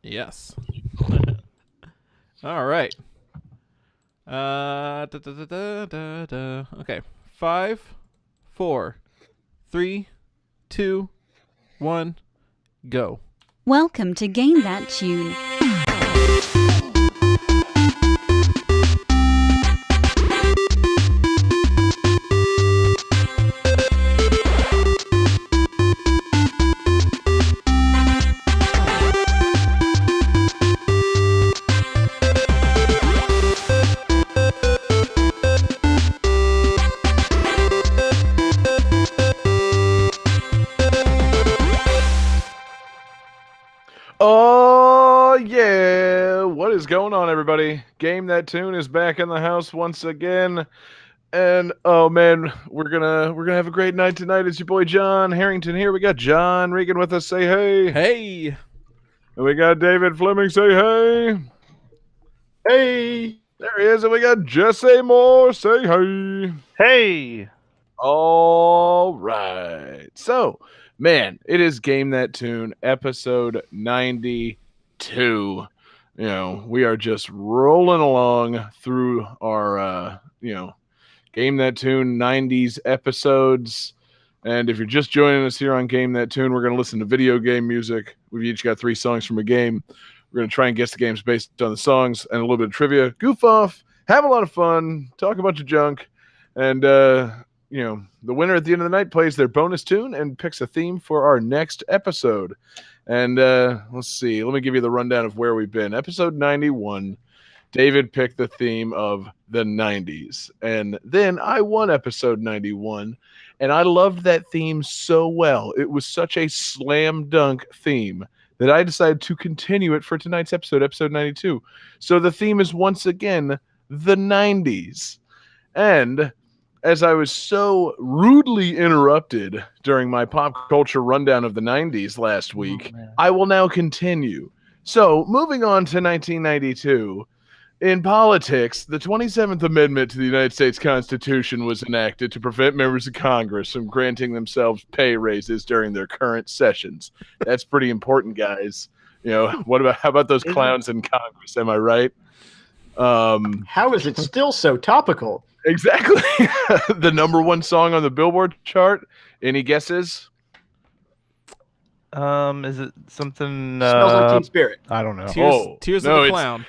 Yes. All right. Okay. 5, 4, 3, 2, 1, go. Welcome to Game That Tune. Oh yeah! What is going on, everybody? Game That Tune is back in the house once again, and oh man, we're gonna have a great night tonight. It's your boy John Harrington here. We got John Regan with us. Say hey. Hey. And we got David Fleming. Say hey. Hey. There he is. And we got Jesse Moore. Say hey. Hey. All right. So, man, it is Game That Tune, episode 92. You know, we are just rolling along through our, Game That Tune 90s episodes. And if you're just joining us here on Game That Tune, we're going to listen to video game music. We've each got 3 songs from a game. We're going to try and guess the games based on the songs and a little bit of trivia, goof off, have a lot of fun, talk a bunch of junk, and, the winner at the end of the night plays their bonus tune and picks a theme for our next episode. And let's see. Let me give you the rundown of where we've been. Episode 91, David picked the theme of the 90s. And then I won episode 91, and I loved that theme so well. It was such a slam dunk theme that I decided to continue it for tonight's episode, episode 92. So the theme is once again the 90s. And as I was so rudely interrupted during my pop culture rundown of the 90s last week, I will now continue. So, moving on to 1992, in politics, the 27th Amendment to the United States Constitution was enacted to prevent members of Congress from granting themselves pay raises during their current sessions. That's pretty important, guys. How about those clowns in Congress? Am I right? How is it still so topical? Exactly. The number 1 song on the Billboard chart. Any guesses? Is it something? Smells like Teen Spirit. I don't know. Tears of the Clown.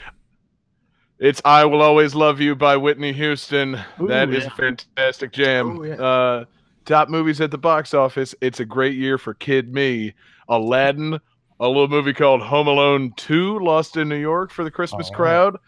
It's "I Will Always Love You" by Whitney Houston. Ooh, that is a fantastic jam. Oh, yeah. Top movies at the box office. It's a great year for Kid Me. Aladdin, a little movie called Home Alone 2, Lost in New York for the Christmas crowd.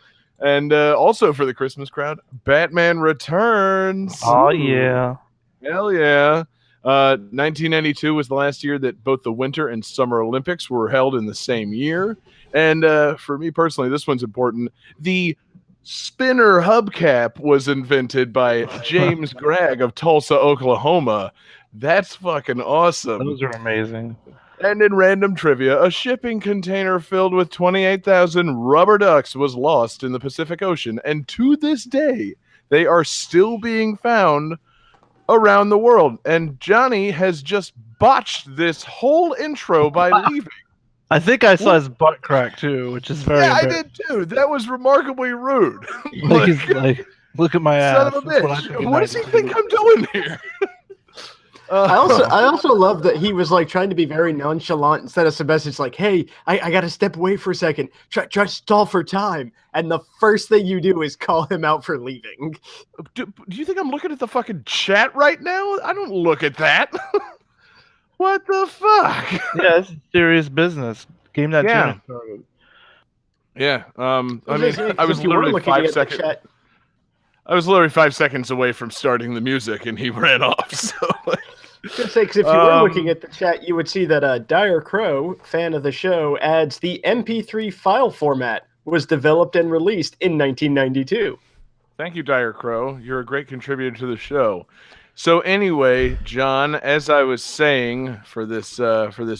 And also for the Christmas crowd, Batman Returns. Oh, yeah. Hell yeah. 1992 was the last year that both the Winter and Summer Olympics were held in the same year. And for me personally, this one's important. The spinner hubcap was invented by James Gregg of Tulsa, Oklahoma. That's fucking awesome. Those are amazing. And in random trivia, a shipping container filled with 28,000 rubber ducks was lost in the Pacific Ocean. And to this day, they are still being found around the world. And Johnny has just botched this whole intro by leaving. I think I saw his butt crack, too, which is very I did, too. That was remarkably rude. Look at my ass. Son of a bitch. What does he think I'm doing here? I also love that he was like trying to be very nonchalant and sent us a message like, "Hey, I got to step away for a second. Try to stall for time." And the first thing you do is call him out for leaving. Do you think I'm looking at the fucking chat right now? I don't look at that. What the fuck? Yeah, it's serious business. Game That Tune started. Yeah. I was literally 5 seconds. I was literally 5 seconds away from starting the music, and he ran off. So. Just say, 'cause if you were looking at the chat, you would see that Dire Crow, fan of the show, adds the MP3 file format was developed and released in 1992. Thank you, Dire Crow. You're a great contributor to the show. So anyway, John, as I was saying for this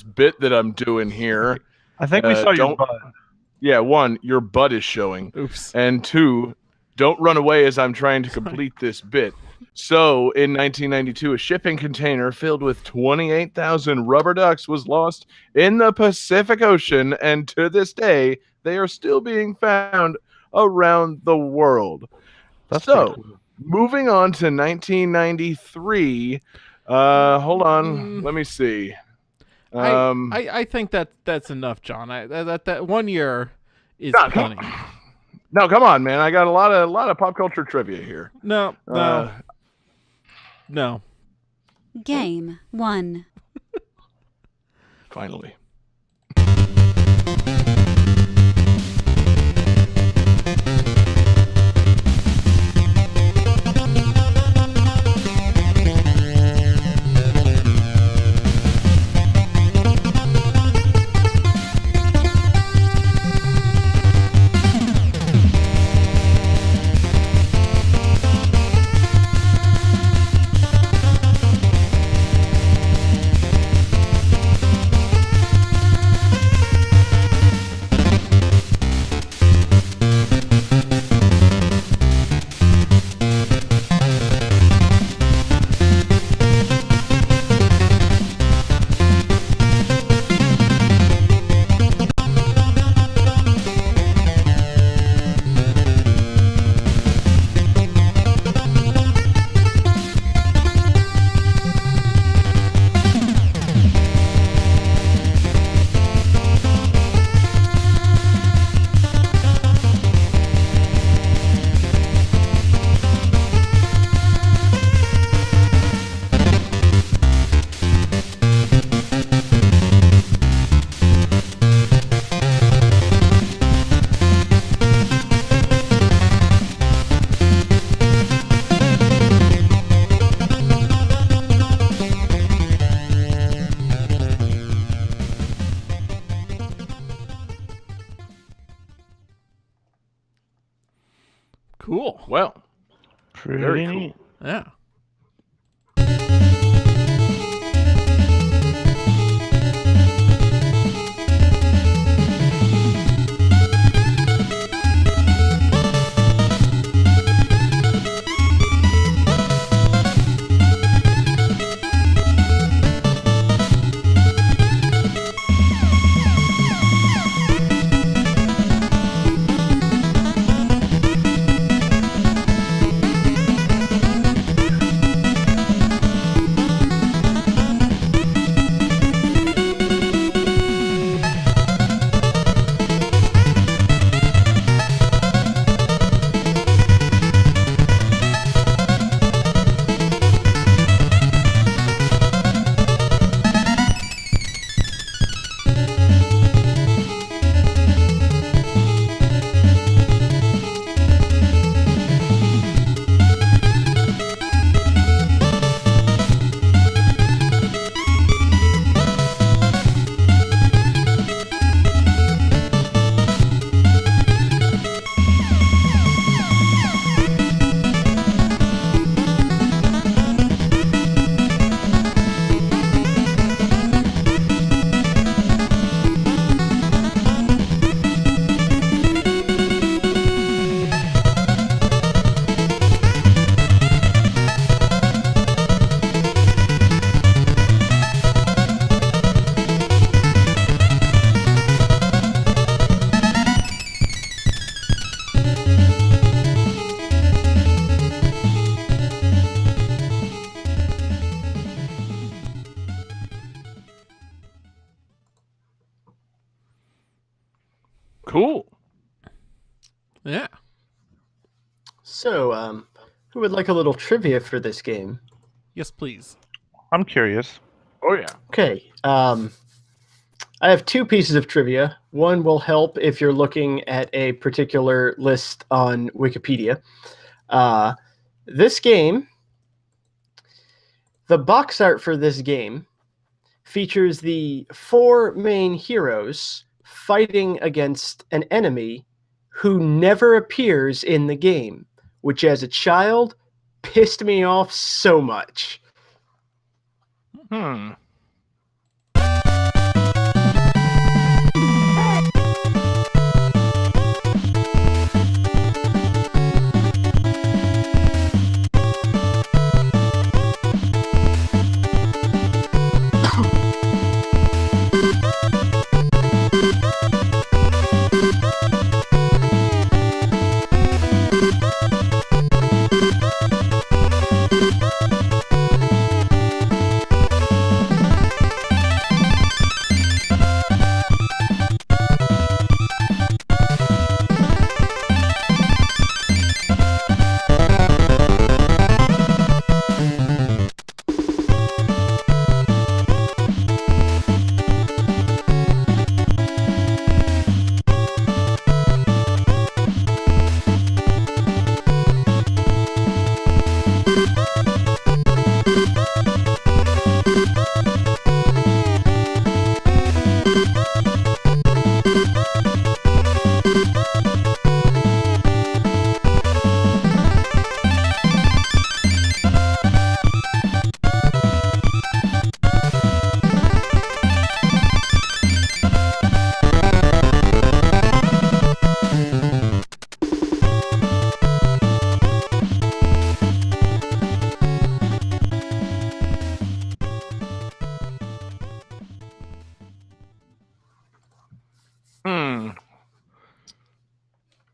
bit that I'm doing here, I think we saw your butt. Yeah, 1, your butt is showing. Oops. And 2, don't run away as I'm trying to complete this bit. So, in 1992, a shipping container filled with 28,000 rubber ducks was lost in the Pacific Ocean, and to this day, they are still being found around the world. That's so, pretty cool. moving on to 1993. Hold on, let me see. I think that's enough, John. That 1 year is plenty. No, come on, man. I got a lot of pop culture trivia here. No. Game 1. Finally. Cool. Well, Pretty very neat. cool. Yeah. Cool. Yeah. So, who would like a little trivia for this game? Yes, please. I'm curious. Oh yeah. Okay. I have two pieces of trivia. One will help if you're looking at a particular list on Wikipedia. This game, the box art for this game features the four main heroes fighting against an enemy who never appears in the game, which as a child pissed me off so much.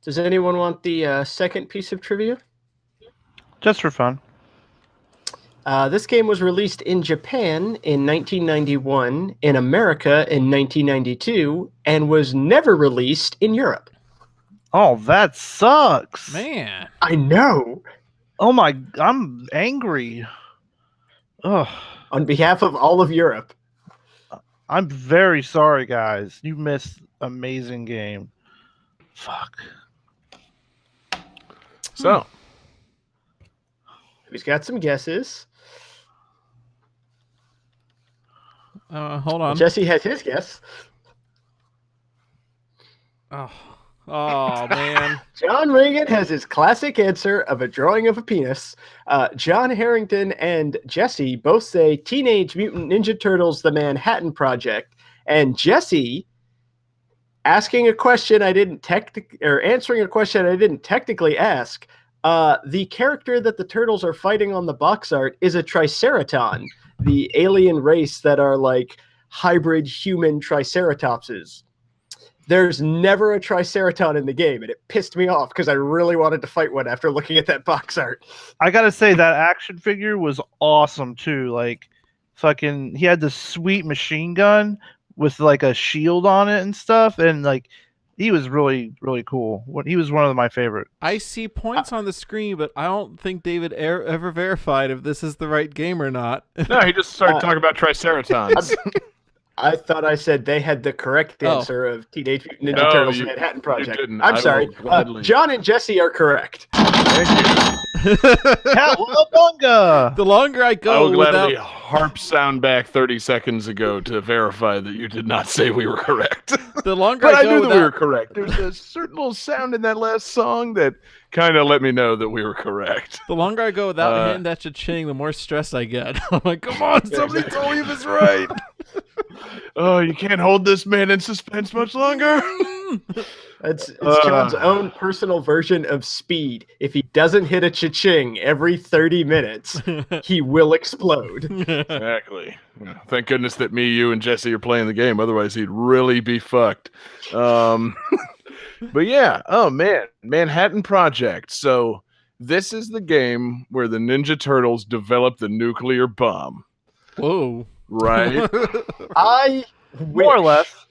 Does anyone want the second piece of trivia? Just for fun. This game was released in Japan in 1991, in America in 1992, and was never released in Europe. Oh, that sucks. Man. I know. Oh my, I'm angry. Ugh. On behalf of all of Europe. I'm very sorry, guys. You missed amazing game. Fuck. So, Who's got some guesses? Hold on. Jesse has his guess. Oh man. John Regan has his classic answer of a drawing of a penis. John Harrington and Jesse both say Teenage Mutant Ninja Turtles: The Manhattan Project. And Jesse asking a question I didn't answering a question I didn't technically ask. The character that the turtles are fighting on the box art is a Triceraton, the alien race that are like hybrid human Triceratopses. There's never a Triceraton in the game, and it pissed me off because I really wanted to fight one after looking at that box art. I gotta say that action figure was awesome too. Like, fucking, he had this sweet machine gun with like a shield on it and stuff, and like, he was really, really cool. He was one of my favorite. I see points on the screen, but I don't think David ever verified if this is the right game or not. no, he just started talking about Triceratons. I thought I said they had the correct answer of Teenage Mutant Ninja Turtles Manhattan Project. didn't. I'm I sorry. will gladly- John and Jesse are correct. Thank you. Cowabunga! The longer I I go will gladly without harp sound back 30 seconds ago to verify that you did not say we were correct. the longer But I go knew that without, we were correct. There's a certain little sound in that last song that kind of let me know that we were correct. the longer I go without hitting that cha-ching, the more stressed I get. I'm like, come on, somebody tell me if it's right. Oh, you can't hold this man in suspense much longer. It's John's own personal version of speed. If he doesn't hit a cha-ching every 30 minutes, he will explode. Exactly. Yeah, thank goodness that me, you, and Jesse are playing the game. Otherwise, he'd really be fucked. But yeah, oh man, Manhattan Project. So this is the game where the Ninja Turtles develop the nuclear bomb. Whoa. Right? More or less.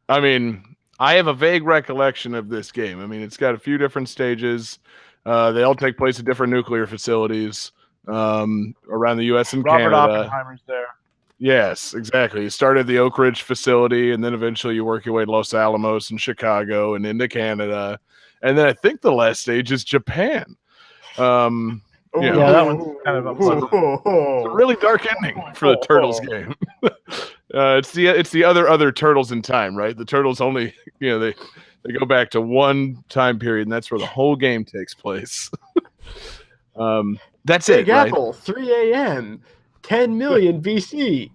I mean, I have a vague recollection of this game. I mean, it's got a few different stages. They all take place at different nuclear facilities around the U.S. and Robert Canada. Oppenheimer's there. Yes, exactly. You start at the Oak Ridge facility, and then eventually you work your way to Los Alamos and Chicago and into Canada. And then I think the last stage is Japan. Yeah, that one's kind of upsetting. It's a really dark ending for the Turtles game. It's the other Turtles in time, right? The Turtles only, they go back to one time period, and that's where the whole game takes place. That's Big it, right? Apple, 3 a.m., 10 million BC.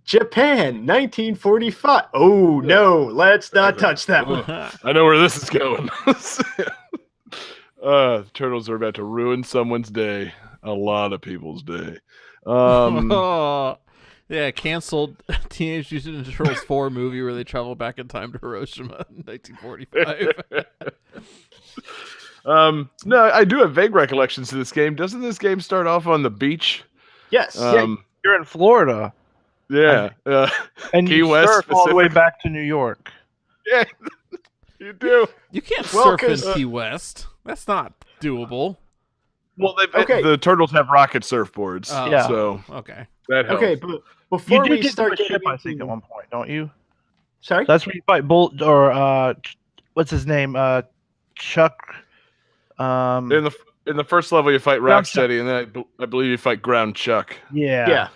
Japan, 1945. Oh, no, let's not touch that one. I know where this is going. The Turtles are about to ruin someone's day. A lot of people's day. Yeah, canceled Teenage Mutant Ninja Turtles 4 movie where they travel back in time to Hiroshima in 1945. No, I do have vague recollections of this game. Doesn't this game start off on the beach? Yes. You're in Florida. Yeah. And Key you West surf all the way specific. back to New York. Yeah, you do. You can't Well, surf in 'cause, Key West. That's not doable. Well, Okay. the Turtles have rocket surfboards. Oh, Yeah. So Okay. that helps. Okay, but before You do we get start to a ship, getting I think, at one point, don't you? Sorry? That's where you fight Bolt or what's his name? Chuck. In the first level, you fight Ground Chuck. Rocksteady, and then I believe you fight Ground Chuck. Yeah.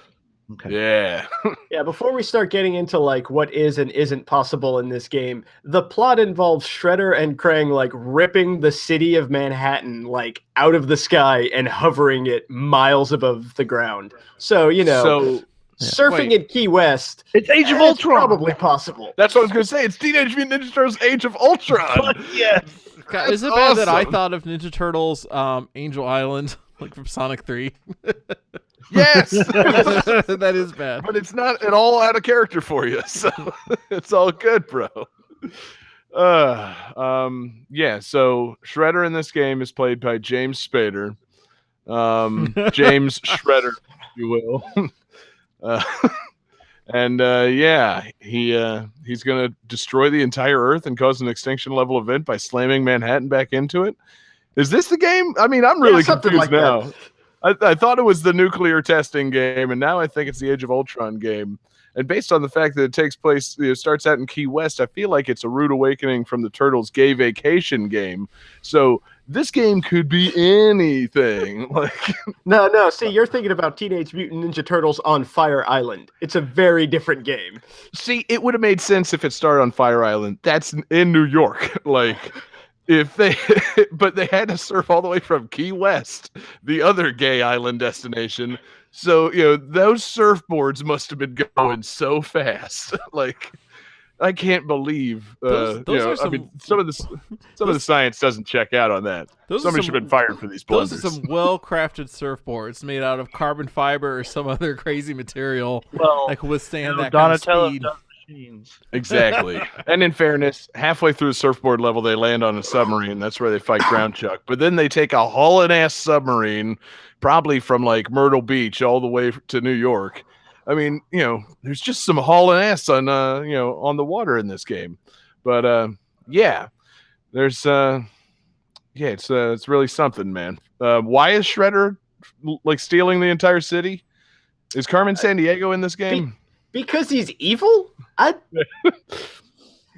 Okay. Yeah. Yeah, before we start getting into like what is and isn't possible in this game, the plot involves Shredder and Krang like ripping the city of Manhattan like out of the sky and hovering it miles above the ground. So, surfing Wait. in Key West, It's Age of it's Ultron. probably possible. That's what I was going to say. It's Teenage Mutant Ninja Turtles Age of Ultron. Fuck yes. God, is it bad that I awesome. thought of Ninja Turtles Angel Island, like from Sonic 3? Yes. That is bad. But it's not at all out of character for you. So it's all good, bro. Yeah. So Shredder in this game is played by James Spader. James Shredder, if you will. uh, and yeah, he's gonna destroy the entire Earth and cause an extinction level event by slamming Manhattan back into it. Is this the game? I mean, I'm really confused like now. I thought it was the nuclear testing game, and now I think it's the Age of Ultron game. And based on the fact that it takes place, starts out in Key West, I feel like it's a rude awakening from the Turtles' gay vacation game. So this game could be anything. Like, no. See, you're thinking about Teenage Mutant Ninja Turtles on Fire Island. It's a very different game. see, it would have made sense if it started on Fire Island. That's in New York. Like, if they, but they had to surf all the way from Key West, the other gay island destination. So, those surfboards must have been going so fast. Like, I can't believe, Those are I mean, some of the science doesn't check out on that. Somebody should have been fired for these blunders. Those are some well-crafted surfboards made out of carbon fiber or some other crazy material that could withstand that Donatello kind of speed. does machines. Exactly. And in fairness, halfway through the surfboard level, they land on a submarine. That's where they fight Ground Chuck. But then they take a hauling-ass submarine, probably from like Myrtle Beach all the way to New York. I mean, there's just some hauling ass on, on the water in this game. But yeah, there's, it's really something, man. Why is Shredder like stealing the entire city? Is Carmen Sandiego in this game? Because he's evil?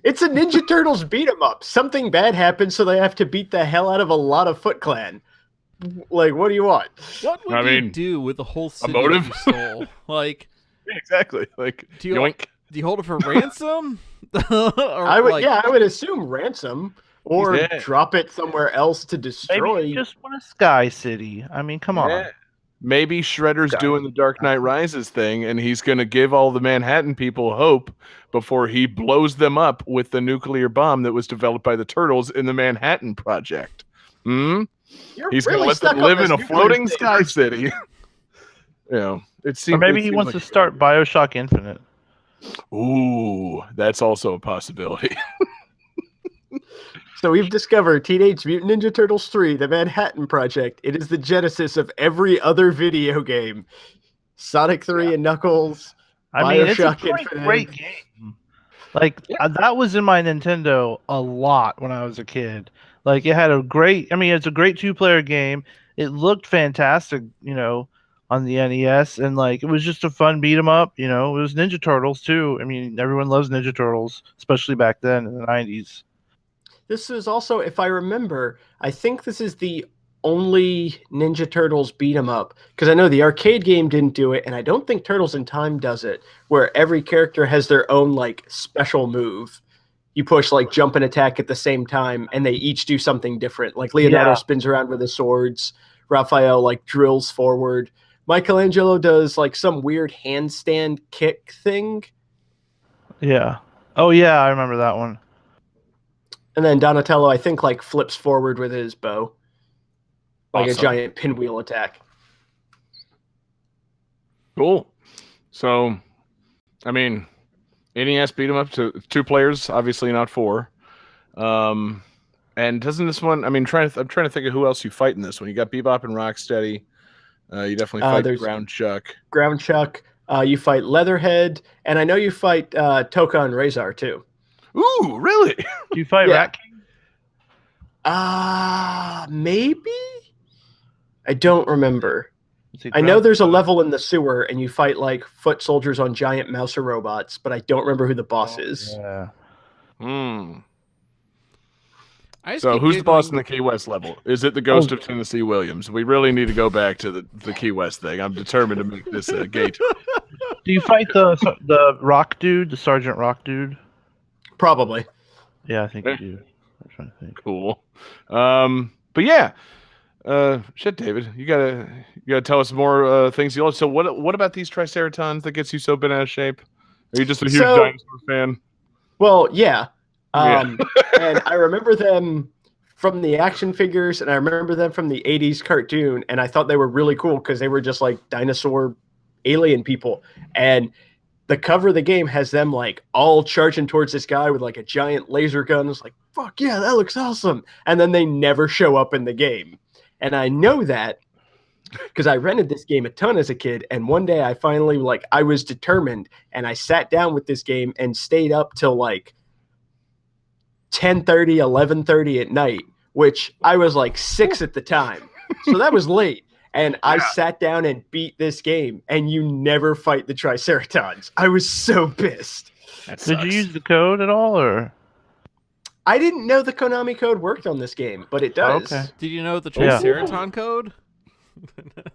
It's a Ninja Turtles beat 'em up. Something bad happens, so they have to beat the hell out of a lot of Foot Clan. Like, what do you want? What would you do with the whole city motive? you stole? Like, exactly. Like, do you yoink. Do you hold it for ransom? I would assume ransom or drop it somewhere else to destroy. Maybe you just want a sky city. I mean, come on. Maybe Shredder's doing the Dark Knight Rises thing, and he's going to give all the Manhattan people hope before he blows them up with the nuclear bomb that was developed by the Turtles in the Manhattan Project. He's going to let them live in a floating sky city. It seems. Or maybe he wants to start BioShock Infinite. Ooh, that's also a possibility. So we've discovered Teenage Mutant Ninja Turtles 3, the Manhattan Project. It is the genesis of every other video game. Sonic 3 and Knuckles, BioShock Infinite. Great game. Like, that was in my Nintendo a lot when I was a kid. Like, it had it's a great two-player game. It looked fantastic, on the NES, and like it was just a fun beat 'em up. It was Ninja Turtles too. I mean, everyone loves Ninja Turtles, especially back then in the 90s. This is also, if I remember, I think this is the only Ninja Turtles beat 'em up, because I know the arcade game didn't do it, and I don't think Turtles in Time does it, where every character has their own like special move. You push like jump and attack at the same time, and they each do something different. Like Leonardo spins around with his swords, Raphael like drills forward. Michelangelo does like some weird handstand kick thing. Yeah. Oh yeah, I remember that one. And then Donatello, I think, like flips forward with his bow. Like Awesome. a giant pinwheel attack. Cool. So, I mean, NES beat 'em up to 2 players, obviously not 4. And doesn't this one? I mean, I'm trying to think of who else you fight in this one. You got Bebop and Rocksteady. You definitely fight Ground Chuck. Ground Chuck. You fight Leatherhead, and I know you fight Toka and Razor too. Ooh, really? Do you fight Rat King? Maybe. I don't remember. I know there's a level in the sewer, and you fight like foot soldiers on giant Mouser robots, but I don't remember who the boss is. Yeah. So who's the boss in the Key West level? Is it the ghost of Tennessee Williams? We really need to go back to the Key West thing. I'm determined to make this a gate. Do you fight the rock dude, the Sergeant Rock dude? Probably. Yeah, I think you do. I'm trying to think. Cool. But yeah. Shit, David, you gotta tell us more things you love. So what about these Triceratons that gets you so bent out of shape? Are you just a huge dinosaur fan? Well, yeah. And I remember them from the action figures, and I remember them from the 80s cartoon, and I thought they were really cool because they were just like dinosaur alien people. And the cover of the game has them like all charging towards this guy with like a giant laser gun. It's like, fuck yeah, that looks awesome. And then they never show up in the game. And I know that because I rented this game a ton as a kid. And one day I finally I was determined and I sat down with this game and stayed up till like 10:30, 11:30 at night, which I was like 6 at the time. So that was late. And I sat down and beat this game, and you never fight the Triceratons. I was so pissed. Did you use the code at all, or? I didn't know the Konami code worked on this game, but it does. Okay. Did you know the Triceraton code?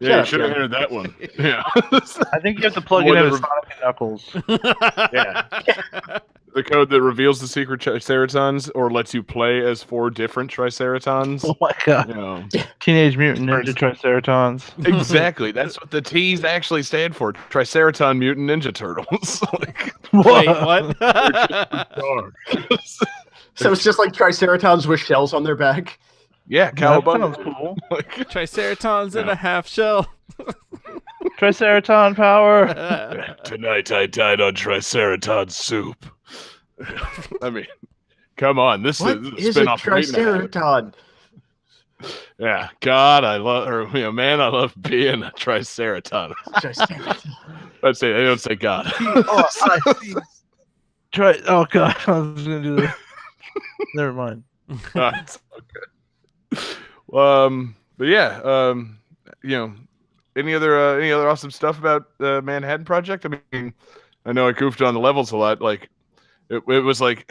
Yeah, you should have heard that one. Yeah. I think you have to plug it in with Sonic and Knuckles. Yeah. The code that reveals the secret Triceratons or lets you play as 4 different Triceratons. Oh my god. You know. Teenage Mutant Ninja Triceratons. Exactly. That's what the T's actually stand for. Triceraton Mutant Ninja Turtles. Wait, what? So it's just like Triceratons with shells on their back? Yeah, Cowabunga. Cowabunga. That sounds cool. Triceratons in a half shell. Triceraton power. Tonight I died on Triceraton soup. I mean, come on. This What is a is a spin-off of Meat and Happy. Triceraton? Yeah, God, I love, man, I love being a Triceraton. Triceratops. I'd say they don't say God. Oh god, I was gonna do that. Never mind. It's okay. But yeah, any other awesome stuff about Manhattan Project? I mean, I know I goofed on the levels a lot. Like, it was like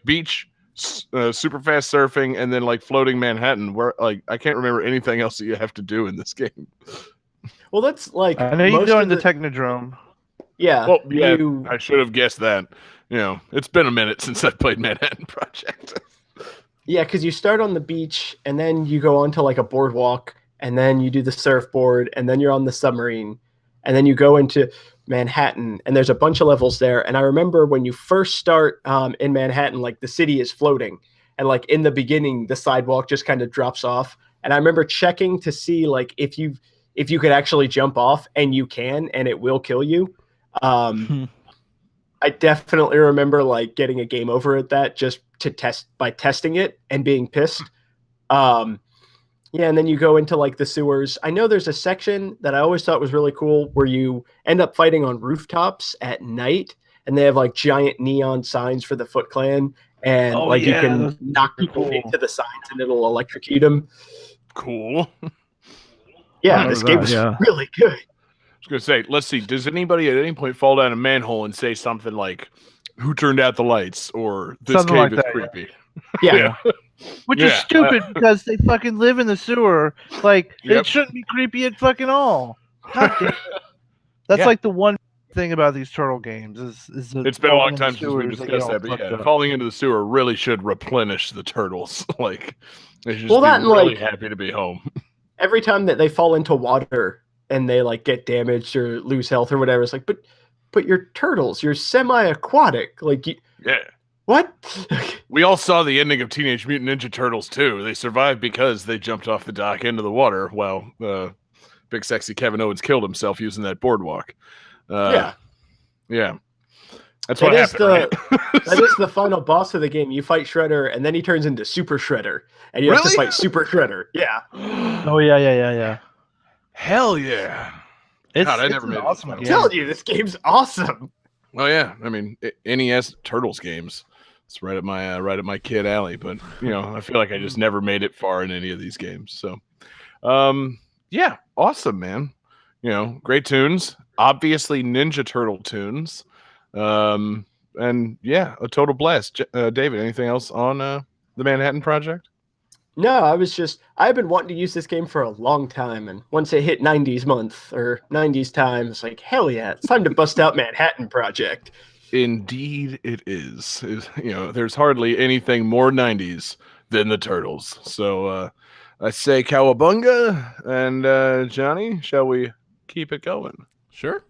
beach, super fast surfing, and then like floating Manhattan. Where like I can't remember anything else that you have to do in this game. Well, that's like I know you go in the Technodrome. Yeah. Well, yeah, I should have guessed that. It's been a minute since I played Manhattan Project. Yeah, because you start on the beach, and then you go onto like a boardwalk, and then you do the surfboard, and then you're on the submarine, and then you go into Manhattan, and there's a bunch of levels there. And I remember when you first start in Manhattan, like the city is floating, and like in the beginning, the sidewalk just kind of drops off. And I remember checking to see like if you could actually jump off, and you can, and it will kill you. I definitely remember like getting a game over at that just to testing it and being pissed. Yeah, and then you go into like the sewers. I know there's a section that I always thought was really cool where you end up fighting on rooftops at night, and they have like giant neon signs for the Foot Clan, and you can knock people into the signs and it'll electrocute them. Cool. Yeah, this game was really good. I was gonna say, let's see. Does anybody at any point fall down a manhole and say something like, "Who turned out the lights?" or "This Something cave like is that, creepy"? Yeah. Which is stupid because they fucking live in the sewer. Like, Yep. it shouldn't be creepy at fucking all. That's like the one thing about these turtle games is It's been a long time since we sewers, they get discussed all that, but fucked yeah, up. falling into the sewer really should replenish the turtles. Like, they should just Well, be that and, really like- happy to be home. Every time that they fall into water and they like get damaged or lose health or whatever, it's like, but you're turtles, you're semi-aquatic. Like, Yeah. what? We all saw the ending of Teenage Mutant Ninja Turtles 2. They survived because they jumped off the dock into the water while big sexy Kevin Owens killed himself using that boardwalk. Yeah. Yeah. That's what happened, right? That is the final boss of the game. You fight Shredder, and then he turns into Super Shredder, and you have to Really? fight Super Shredder. Yeah. Oh yeah. Hell yeah. God, I never made it awesome this I'm far. telling you, this game's awesome. Oh yeah, I mean NES Turtles games. It's right at my kid alley, but I feel like I just never made it far in any of these games. So, yeah, awesome, man. Great tunes. Obviously, Ninja Turtle tunes. And yeah, a total blast. David, anything else on the Manhattan Project? No, I've been wanting to use this game for a long time, and once it hit 90s month or 90s time, it's like, hell yeah, it's time to bust out Manhattan Project. Indeed, it is. There's hardly anything more 90s than the Turtles. So I say cowabunga, and Johnny, shall we keep it going? Sure.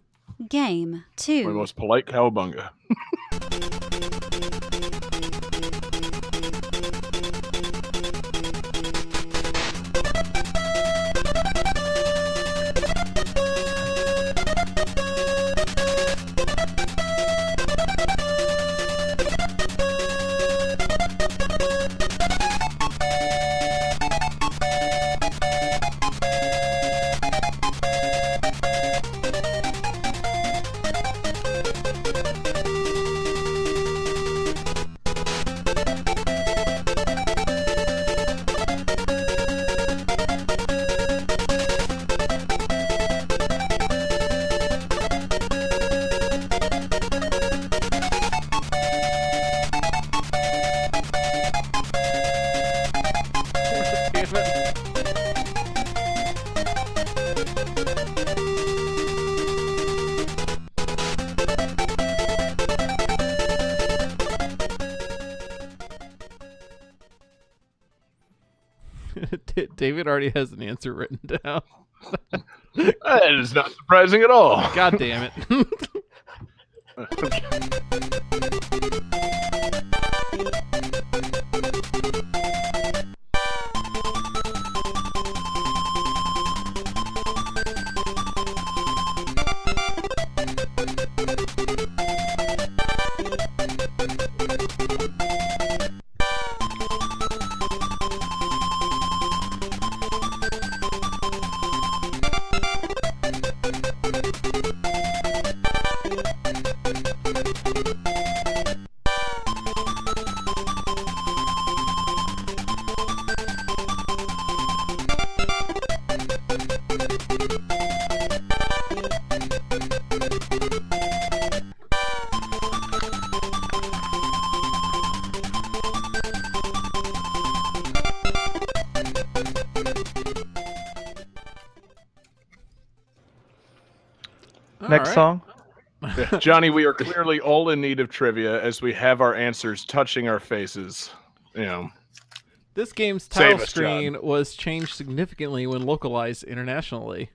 Game My 2. most polite cowabunga. David already has an answer written down. That is not surprising at all. God damn it. Next song. Yeah, Johnny, we are clearly all in need of trivia as we have our answers touching our faces. You know. This game's Save title us, screen John. was changed significantly when localized internationally.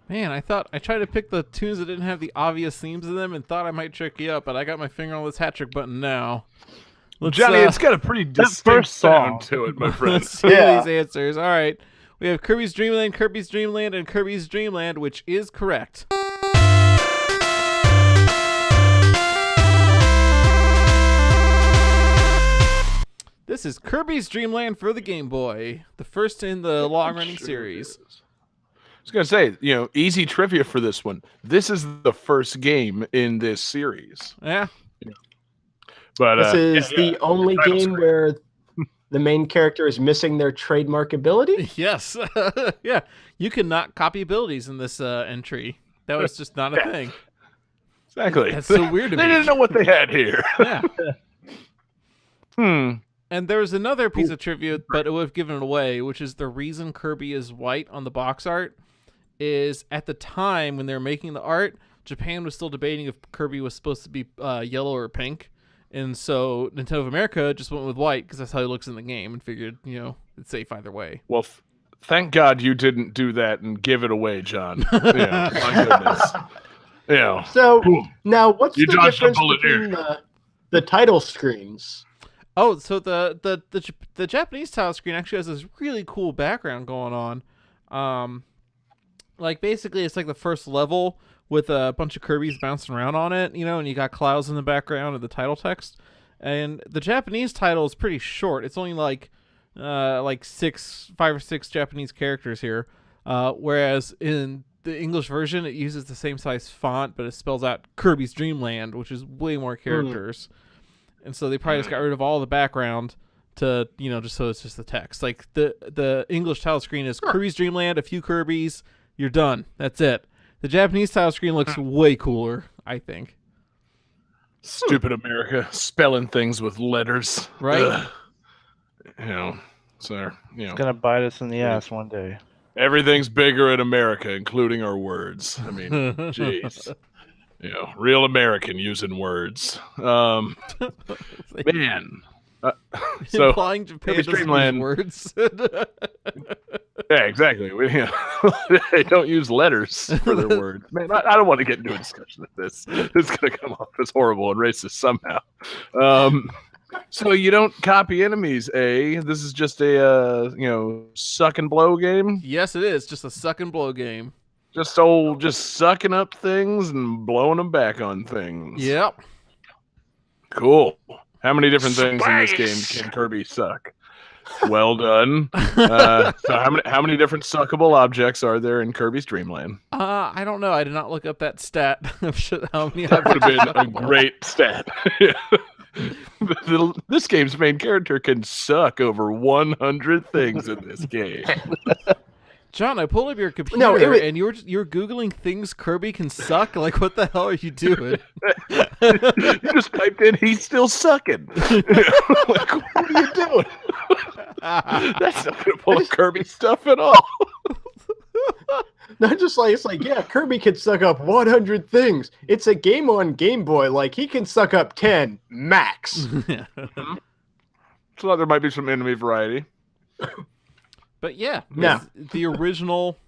Man, I tried to pick the tunes that didn't have the obvious themes in them and thought I might trick you up, but I got my finger on this hat trick button now. Johnny, it's got a pretty distinct first sound song. to it, my friend. Let's see these answers. All right. We have Kirby's Dream Land, Kirby's Dream Land, and Kirby's Dream Land, which is correct. This is Kirby's Dream Land for the Game Boy, the first in the long-running series. I was going to say, you know, easy trivia for this one. This is the first game in this series. Yeah. But This is the only Title game screen. where the main character is missing their trademark ability. Yes. Yeah. You cannot copy abilities in this entry. That was just not a thing. Exactly. That's so weird to They me. didn't know what they had here. Yeah. And there was another piece of trivia, but it would have given it away, which is the reason Kirby is white on the box art is at the time when they were making the art, Japan was still debating if Kirby was supposed to be yellow or pink. And so Nintendo of America just went with white because that's how he looks in the game and figured, you know, it's safe either way. Well, thank God you didn't do that and give it away, John. Yeah, my goodness. Yeah. So now, what's You the dodged a difference bullet between the title screens? Oh, so the Japanese title screen actually has this really cool background going on. Like basically it's like the first level with a bunch of Kirby's bouncing around on it, you know, and you got clouds in the background and the title text. And the Japanese title is pretty short. It's only like 5 or 6 Japanese characters here. Whereas in the English version it uses the same size font, but it spells out Kirby's Dream Land, which is way more characters. And so they probably just got rid of all the background to, you know, just so it's just the text. Like the English title screen is Kirby's Dream Land, a few Kirby's, you're done. That's it. The Japanese title screen looks way cooler, I think. Stupid America spelling things with letters. Right? Ugh. You know, so, you know, It's gonna bite us in the ass one day. everything's bigger in America, including our words. I mean, jeez. You know, real American using words. Man. So, implying Japan Kirby's doesn't Dream use Land. words. yeah, exactly. They don't use letters for their words. Man, I don't want to get into a discussion of this. It's going to come off as horrible and racist somehow. So you don't copy enemies, eh? This is just a, suck and blow game? Yes, it is. Just a suck and blow game. Just sucking up things and blowing them back on things. Yep. Cool. How many different things in this game can Kirby suck? Well done. So how many different suckable objects are there in Kirby's Dream Land? I don't know. I did not look up that stat of how many. That would have been a great stat. This game's main character can suck over 100 things in this game. John, I pulled up your computer and you were Googling things Kirby can suck. Like, what the hell are you doing? You just typed in, he's still sucking. Like, what are you doing? That's not going to pull up Kirby stuff at all. Not just like, it's like, yeah, Kirby can suck up 100 things. It's a game on Game Boy. Like, he can suck up 10 max. So there might be some enemy variety. But yeah, No. the original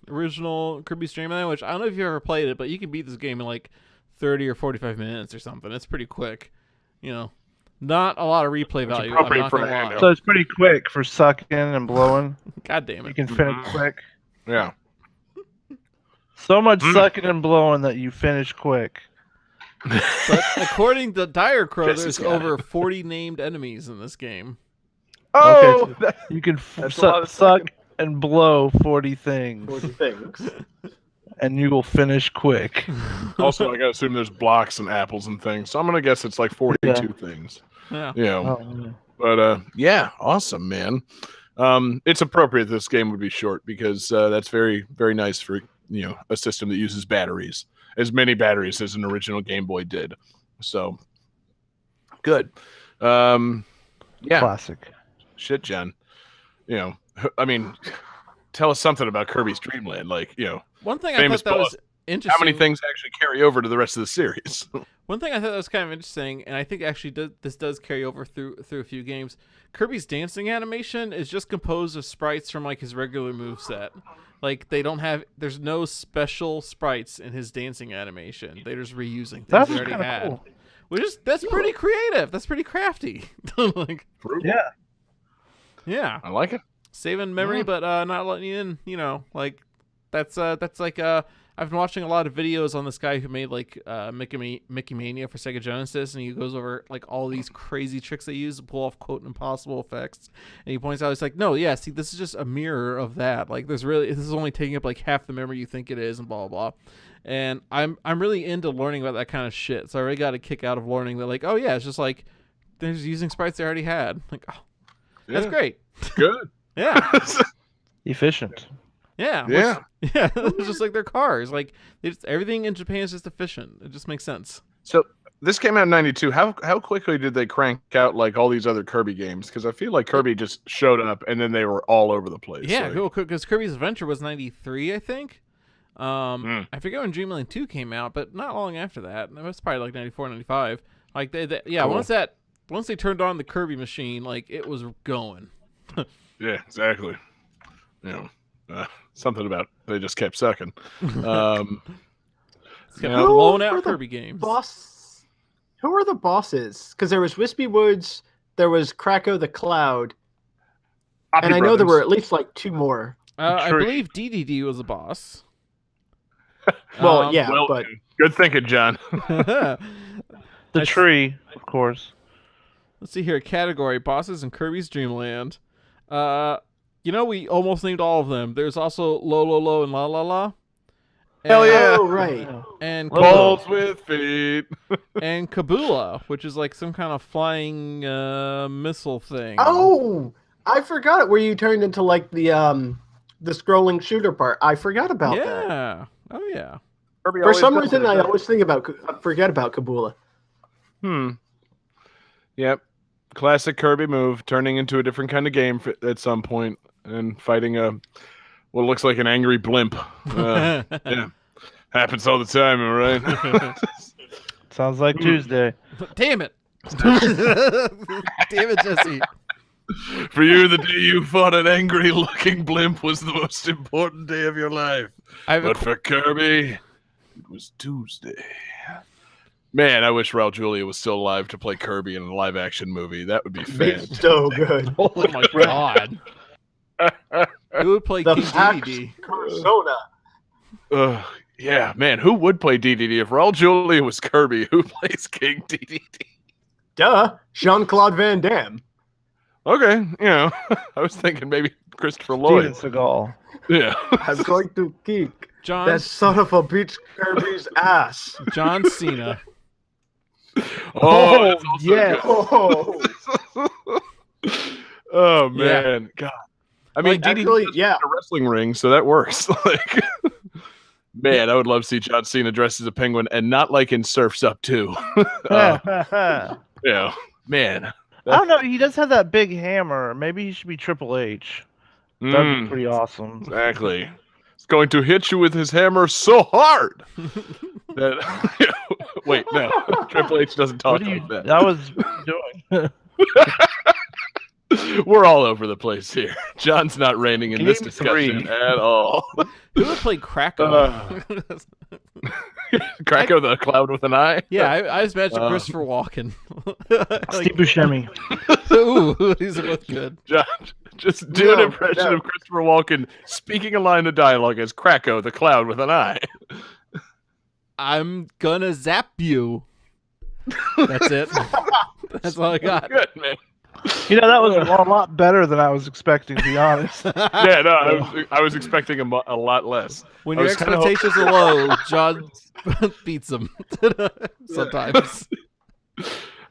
Kirby's Dream Land, which I don't know if you ever played it, but you can beat this game in like 30 or 45 minutes or something. It's pretty quick. You know, not a lot of replay value. I'm appropriate not for gonna a lie. handheld. So it's pretty quick for sucking and blowing. God damn You it. can finish quick. Yeah. So much sucking and blowing that you finish quick. But according to Dire Crow, Yes, there's it's got over 40 named enemies in this game. Oh, Okay, you can That's a lot of suck and blow 40 things, 40 things. and you will finish quick. also, I gotta assume there's blocks and apples and things. So I'm gonna guess it's like 42 things. Yeah. You know, Oh, but yeah, awesome, man. It's appropriate this game would be short because that's very, very nice for a system that uses batteries, as many batteries as an original Game Boy did. So good. Yeah, classic. shit, Jen. I mean, tell us something about Kirby's Dream Land. Like, One thing I Famous thought that was boss. interesting. how many things actually carry over to the rest of the series? One thing I thought that was kind of interesting, and I think actually this does carry over through a few games. Kirby's dancing animation is just composed of sprites from like his regular moveset. Like there's no special sprites in his dancing animation. They're just reusing things That's they already kind of had. cool. That's pretty creative. That's pretty crafty. Like, Yeah. yeah, I like it. saving memory, but not letting you in. Like that's like I've been watching a lot of videos on this guy who made like Mickey Mania for Sega Genesis, and he goes over like all these crazy tricks they use to pull off quote impossible effects. And he points out, he's like, no, yeah, see, this is just a mirror of that. Like this is only taking up like half the memory you think it is, and blah blah blah. And I'm really into learning about that kind of shit. So I already got a kick out of learning that, like, oh yeah, it's just like they're just using sprites they already had. Like, oh, that's Yeah. great. Good. Yeah. Efficient. Yeah. Yeah. Yeah. It's just like their cars. Like everything in Japan is just efficient. It just makes sense. So this came out in '92. How quickly did they crank out like all these other Kirby games? Because I feel like Kirby just showed up and then they were all over the place. Yeah, like, cool. Because Kirby's Adventure was '93, I think. I forget when Dreamland 2 came out, but not long after that. It was probably like '94, '95. Like Cool. once they turned on the Kirby machine, like it was going. Yeah, exactly. Something about they just kept sucking. It's kept Yeah. blowing Who out were the Kirby games. Who were the bosses? Because there was Wispy Woods, there was Kracko the Cloud, and I know there were at least like 2 more. I True. believe DDD was a boss. Well, yeah, Well, but good thinking, John. The Let's- tree, of course. Let's see here. Category: Bosses in Kirby's Dream Land. We almost named all of them. There's also Lo and La La La. Hell And- yeah. oh right. And Balls with feet. and Kabula, which is like some kind of flying missile thing. Oh, I forgot it. Where you turned into like the scrolling shooter part. I forgot about that. Yeah. Oh yeah. Kirby For always some does reason, that. I always forget about Kabula. Yep. Classic Kirby move, turning into a different kind of game at some point and fighting what looks like an angry blimp. Yeah. Happens all the time, all right? Sounds like Tuesday. Damn it. Damn it, Jesse. For you, the day you fought an angry-looking blimp was the most important day of your life. But for Kirby, it was Tuesday. Man, I wish Raul Julia was still alive to play Kirby in a live-action movie. That would be fantastic. It's so good. Oh my god. Who would play The King Pax DDD? Persona. Yeah, man, who would play DDD if Raul Julia was Kirby? Who plays King DDD? Duh, Jean-Claude Van Damme. Okay, I was thinking maybe Christopher Lloyd. Steven Seagal. Yeah. I'm going to kick John that son of a bitch Kirby's ass. John Cena. Oh, that's also yeah. Oh, Oh man, God. I mean, Like, DDD actually, is yeah. a wrestling ring, so that works. Like, man, I would love to see John Cena dressed as a penguin, and not like in Surf's Up too. I Man. don't know. He does have that big hammer. Maybe he should be Triple H. That'd be pretty awesome. Exactly. He's going to hit you with his hammer so hard that. Wait, no. Triple H doesn't talk What are you? like that. That was doing. We're all over the place here. John's not reigning in this Game discussion 3. at all. Who would play Krakow? Krakow the cloud with an eye. Yeah, I just imagine Christopher Walken. Steve Buscemi. Ooh, these are both good. John, just do an No, impression no. of Christopher Walken speaking a line of dialogue as Krakow the cloud with an eye. I'm gonna zap you. That's it. That's all I got. Good, man. That was a lot better than I was expecting, to be honest. Yeah, no, I was expecting a lot less. When I your was kinda expectations are low, John beats them sometimes.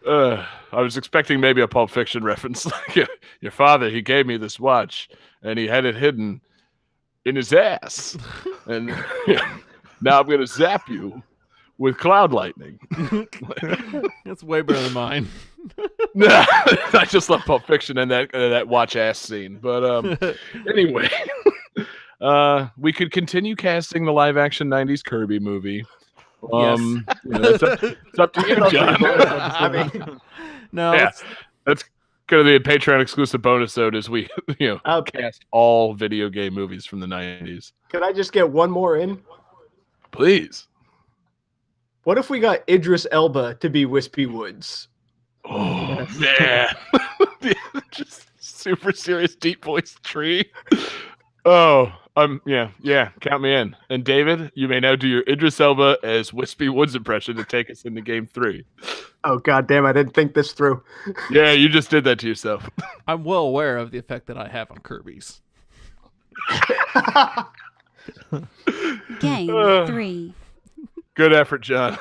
I was expecting maybe a Pulp Fiction reference. Like, your father, he gave me this watch, and he had it hidden in his ass. And now I'm going to zap you with cloud lightning. That's way better than mine. Nah, I just love Pulp Fiction and that watch ass scene. But anyway, we could continue casting the live action 90s Kirby movie. It's up to you, John. I mean, No, Yeah. That's going to be a Patreon exclusive bonus episode as we okay. cast all video game movies from the 90s. Can I just get one more in? Please. What if we got Idris Elba to be Wispy Woods? Oh man. Just super serious deep voice tree. Oh, yeah, count me in. And David, you may now do your Idris Elba as Wispy Woods impression to take us into game 3. Oh god damn, I didn't think this through. Yeah, you just did that to yourself. I'm well aware of the effect that I have on Kirby's. Game 3. Good effort, John.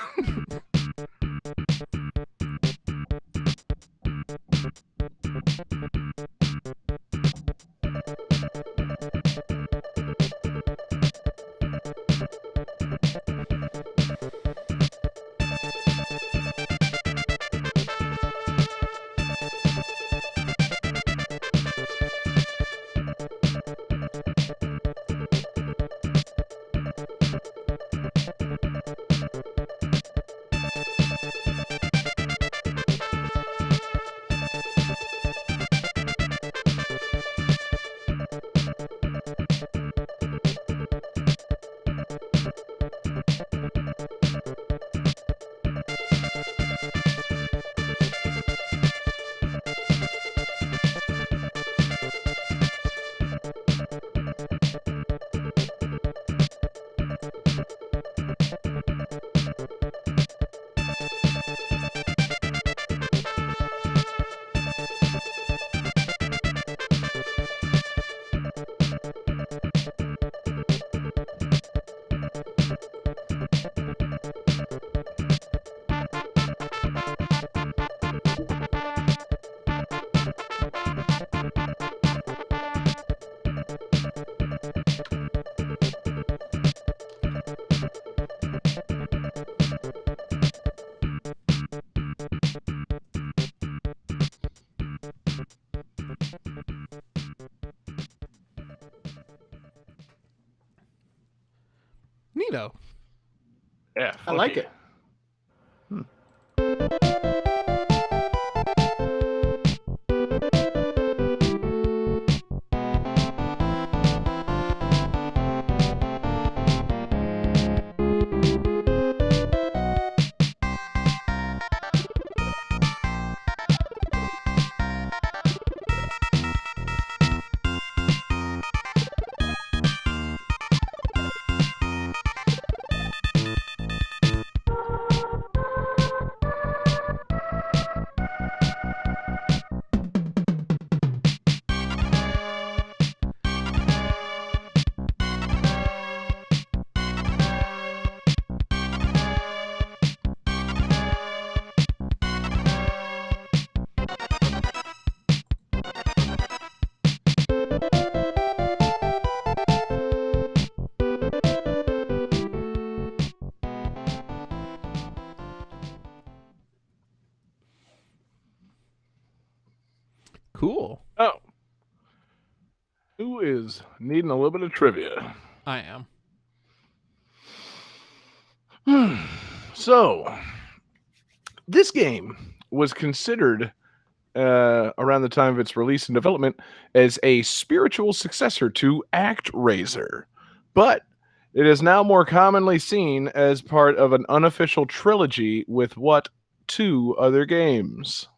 Neato. Yeah, I like it. Cool. Oh. Who is needing a little bit of trivia? I am. So, this game was considered around the time of its release and development as a spiritual successor to ActRaiser, but it is now more commonly seen as part of an unofficial trilogy with what 2 other games?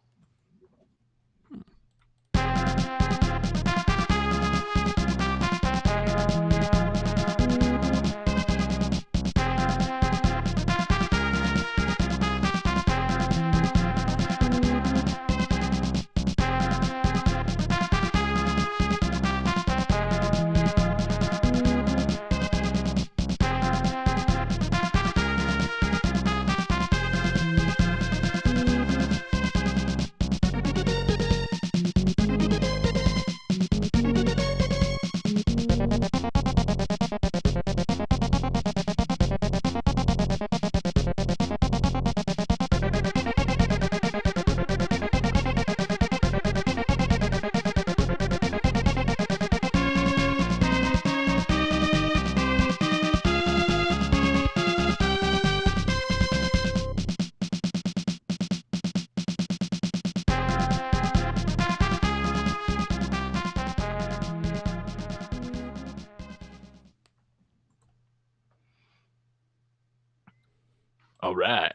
All right.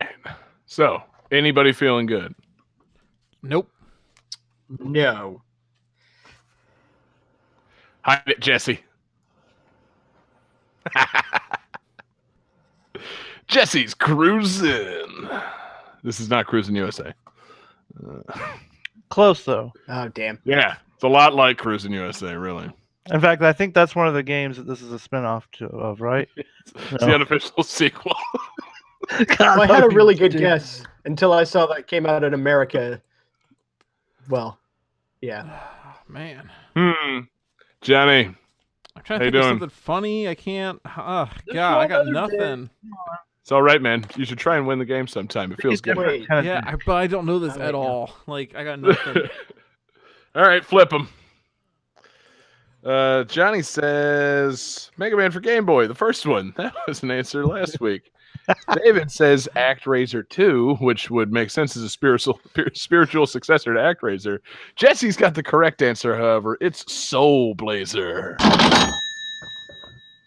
So, anybody feeling good? Nope. No. Hide it, Jesse. Jesse's cruising. This is not Cruising USA. Close though. Oh, damn. Yeah, it's a lot like Cruising USA, really. In fact, I think that's one of the games that this is a spinoff of, right? It's the unofficial sequel. God, I had a really good dude. guess until I saw that it came out in America. Well, yeah. Man. Johnny, I'm trying How to you think of doing? something funny. I can't. Oh, Just God, I got one other nothing. it's all right, man. You should try and win the game sometime. It feels good. Wait. Kinda Yeah, did. but I don't know this I at know. all. Like, I got nothing. All right, flip them. Johnny says Mega Man for Game Boy, the first one. That was an answer last week. David says ActRaiser 2, which would make sense as a spiritual successor to ActRaiser. Jesse's got the correct answer, however. It's Soul Blazer.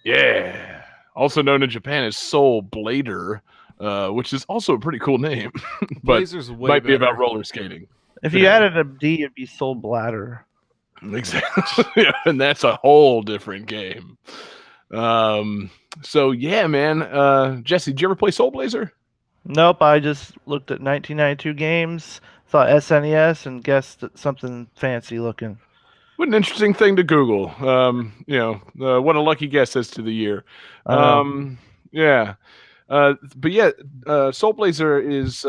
Yeah. Also known in Japan as Soul Blader, which is also a pretty cool name. But Blazer's way might be better. about roller skating. If you added a D, it'd be Soul Bladder. Exactly. Yeah, and that's a whole different game. So yeah, man. Jesse, did you ever play Soul Blazer? Nope, I just looked at 1992 games, thought SNES, and guessed at something fancy looking. What an interesting thing to Google. What a lucky guess as to the year. I know. Yeah. But yeah, Soul Blazer is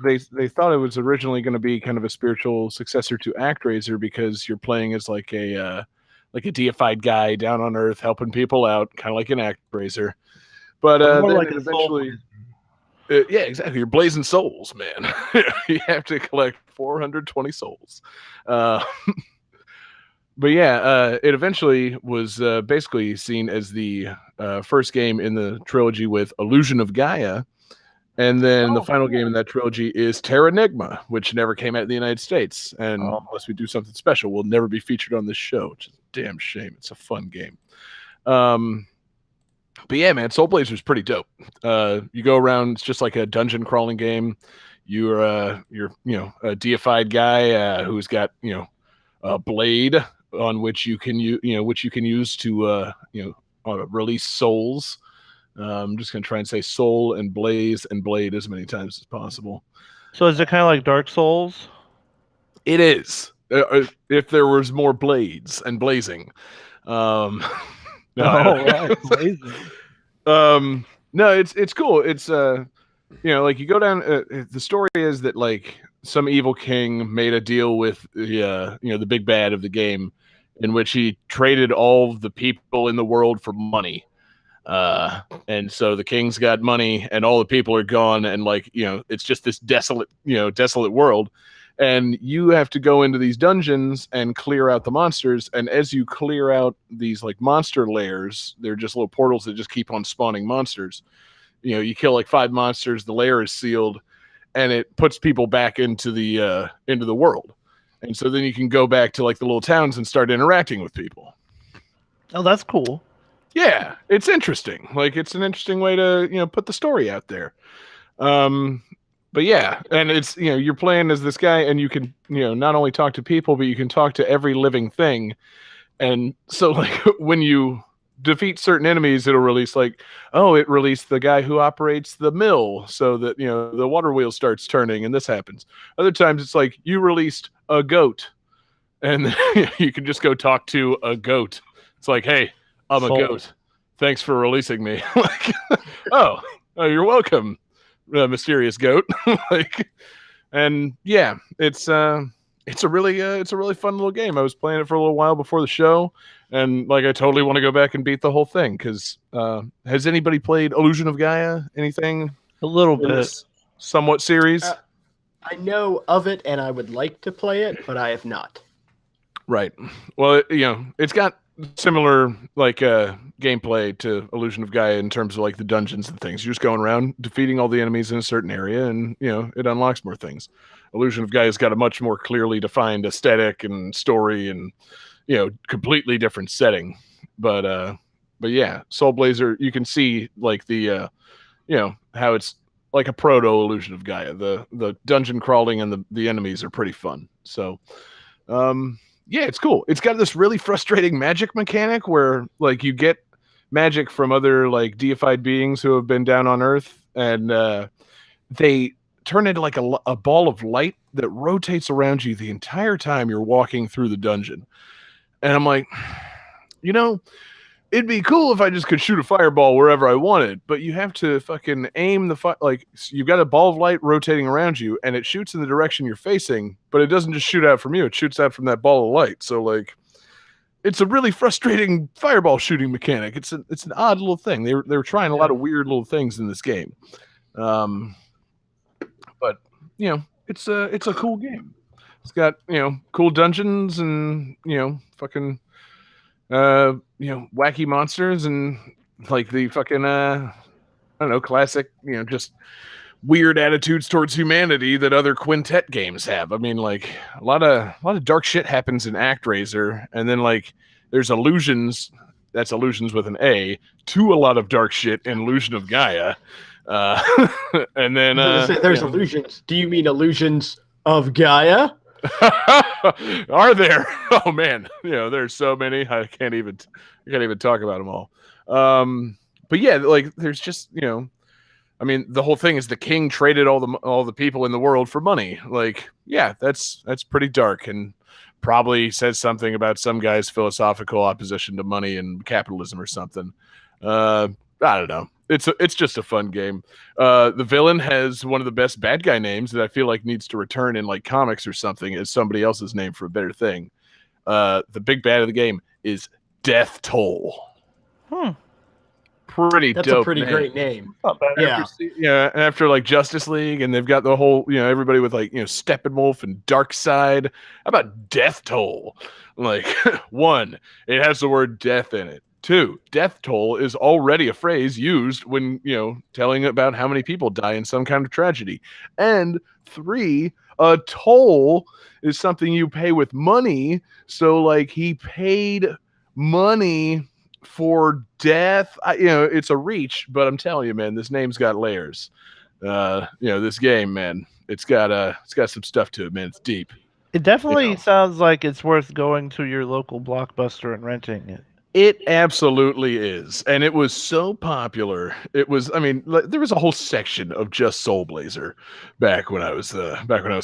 they thought it was originally going to be kind of a spiritual successor to ActRaiser because you're playing as like a deified guy down on Earth helping people out, kind of like an ActRaiser. But More then like it a Soul eventually, yeah, exactly. You're blazing souls, man. You have to collect 420 souls. But yeah, it eventually was basically seen as the first game in the trilogy with Illusion of Gaia. And then the final game in that trilogy is Terranigma, which never came out in the United States. And unless we do something special, will never be featured on this show, which is a damn shame. It's a fun game. But yeah, man, Soul Blazer is pretty dope. You go around, it's just like a dungeon crawling game. You're a deified guy who's got a blade on which you can use to release souls. I'm just gonna try and say soul and blaze and blade as many times as possible. So is it kind of like Dark Souls? It is. If there was more blades and blazing. No, right. Amazing. No, it's cool. It's like you go down. The story is that like some evil king made a deal with the big bad of the game, in which he traded all the people in the world for money. And so the king's got money and all the people are gone, and it's just this desolate world. and you have to go into these dungeons and clear out the monsters. And as you clear out these like monster layers, they're just little portals that just keep on spawning monsters. You know, you kill like 5 monsters, the layer is sealed, and it puts people back into the world. And so then you can go back to like the little towns and start interacting with people. Oh, that's cool. Yeah, it's interesting. Like, it's an interesting way to, you know, put the story out there. But yeah, and it's, you know, you're playing as this guy, and you can, you know, not only talk to people, but you can talk to every living thing. And so, like, when you defeat certain enemies, it'll release like, oh, it released the guy who operates the mill, so that, you know, the water wheel starts turning, and this happens. Other times, it's like you released a goat, and you can just go talk to a goat. It's like, hey, I'm a goat. Thanks for releasing me. Like, oh, you're welcome, mysterious goat. Like, and yeah, it's a really fun little game. I was playing it for a little while before the show, and like, I totally want to go back and beat the whole thing. Because has anybody played Illusion of Gaia? Anything? A little bit. Somewhat series. I know of it, and I would like to play it, but I have not. Right. Well, you know, it's got similar like gameplay to Illusion of Gaia in terms of like the dungeons and things. You're just going around defeating all the enemies in a certain area, and you know, it unlocks more things. Illusion of Gaia's got a much more clearly defined aesthetic and story, and you know, completely different setting. But yeah, Soul Blazer, you can see like the you know, how it's like a proto Illusion of Gaia. The dungeon crawling and the enemies are pretty fun. So yeah, it's cool. It's got this really frustrating magic mechanic where like you get magic from other like deified beings who have been down on Earth, and they turn into like a ball of light that rotates around you the entire time you're walking through the dungeon. And I'm like, you know, it'd be cool if I just could shoot a fireball wherever I wanted, but you have to fucking aim like, you've got a ball of light rotating around you, and it shoots in the direction you're facing, but it doesn't just shoot out from you, it shoots out from that ball of light. So like, it's a really frustrating fireball shooting mechanic. It's an odd little thing. They were trying a lot of weird little things in this game. But you know, it's a cool game. It's got, you know, cool dungeons, and you know, fucking you know, wacky monsters, and like the fucking I don't know, classic, you know, just weird attitudes towards humanity that other Quintet games have. I mean, like, a lot of dark shit happens in ActRaiser, and then like there's allusions, that's allusions with an A, to a lot of dark shit in Illusion of Gaia. And then there's illusions. Do you mean illusions of Gaia? Are there? Oh man, you know, there's so many. I can't even talk about them all. But yeah, like, there's just, you know, I mean, the whole thing is the king traded all the people in the world for money. Like, yeah, that's pretty dark, and probably says something about some guy's philosophical opposition to money and capitalism or something. I don't know. It's just a fun game. The villain has one of the best bad guy names that I feel like needs to return in like comics or something as somebody else's name for a better thing. The big bad of the game is Death Toll. Pretty That's dope. A pretty name. great name. Not bad. Yeah. After like Justice League, and they've got the whole, you know, everybody with like, you know, Steppenwolf and Darkseid. How about Death Toll? Like, 1, it has the word death in it. 2, death toll is already a phrase used when, you know, telling about how many people die in some kind of tragedy. And 3, a toll is something you pay with money. So like, he paid money for death. You know, it's a reach, but I'm telling you, man, this name's got layers. You know, this game, man, it's got some stuff to it, man. It's deep. It definitely You know. sounds like it's worth going to your local Blockbuster and renting it. It absolutely is, and it was so popular. It was, I mean, there was a whole section of just Soul Blazer back when I was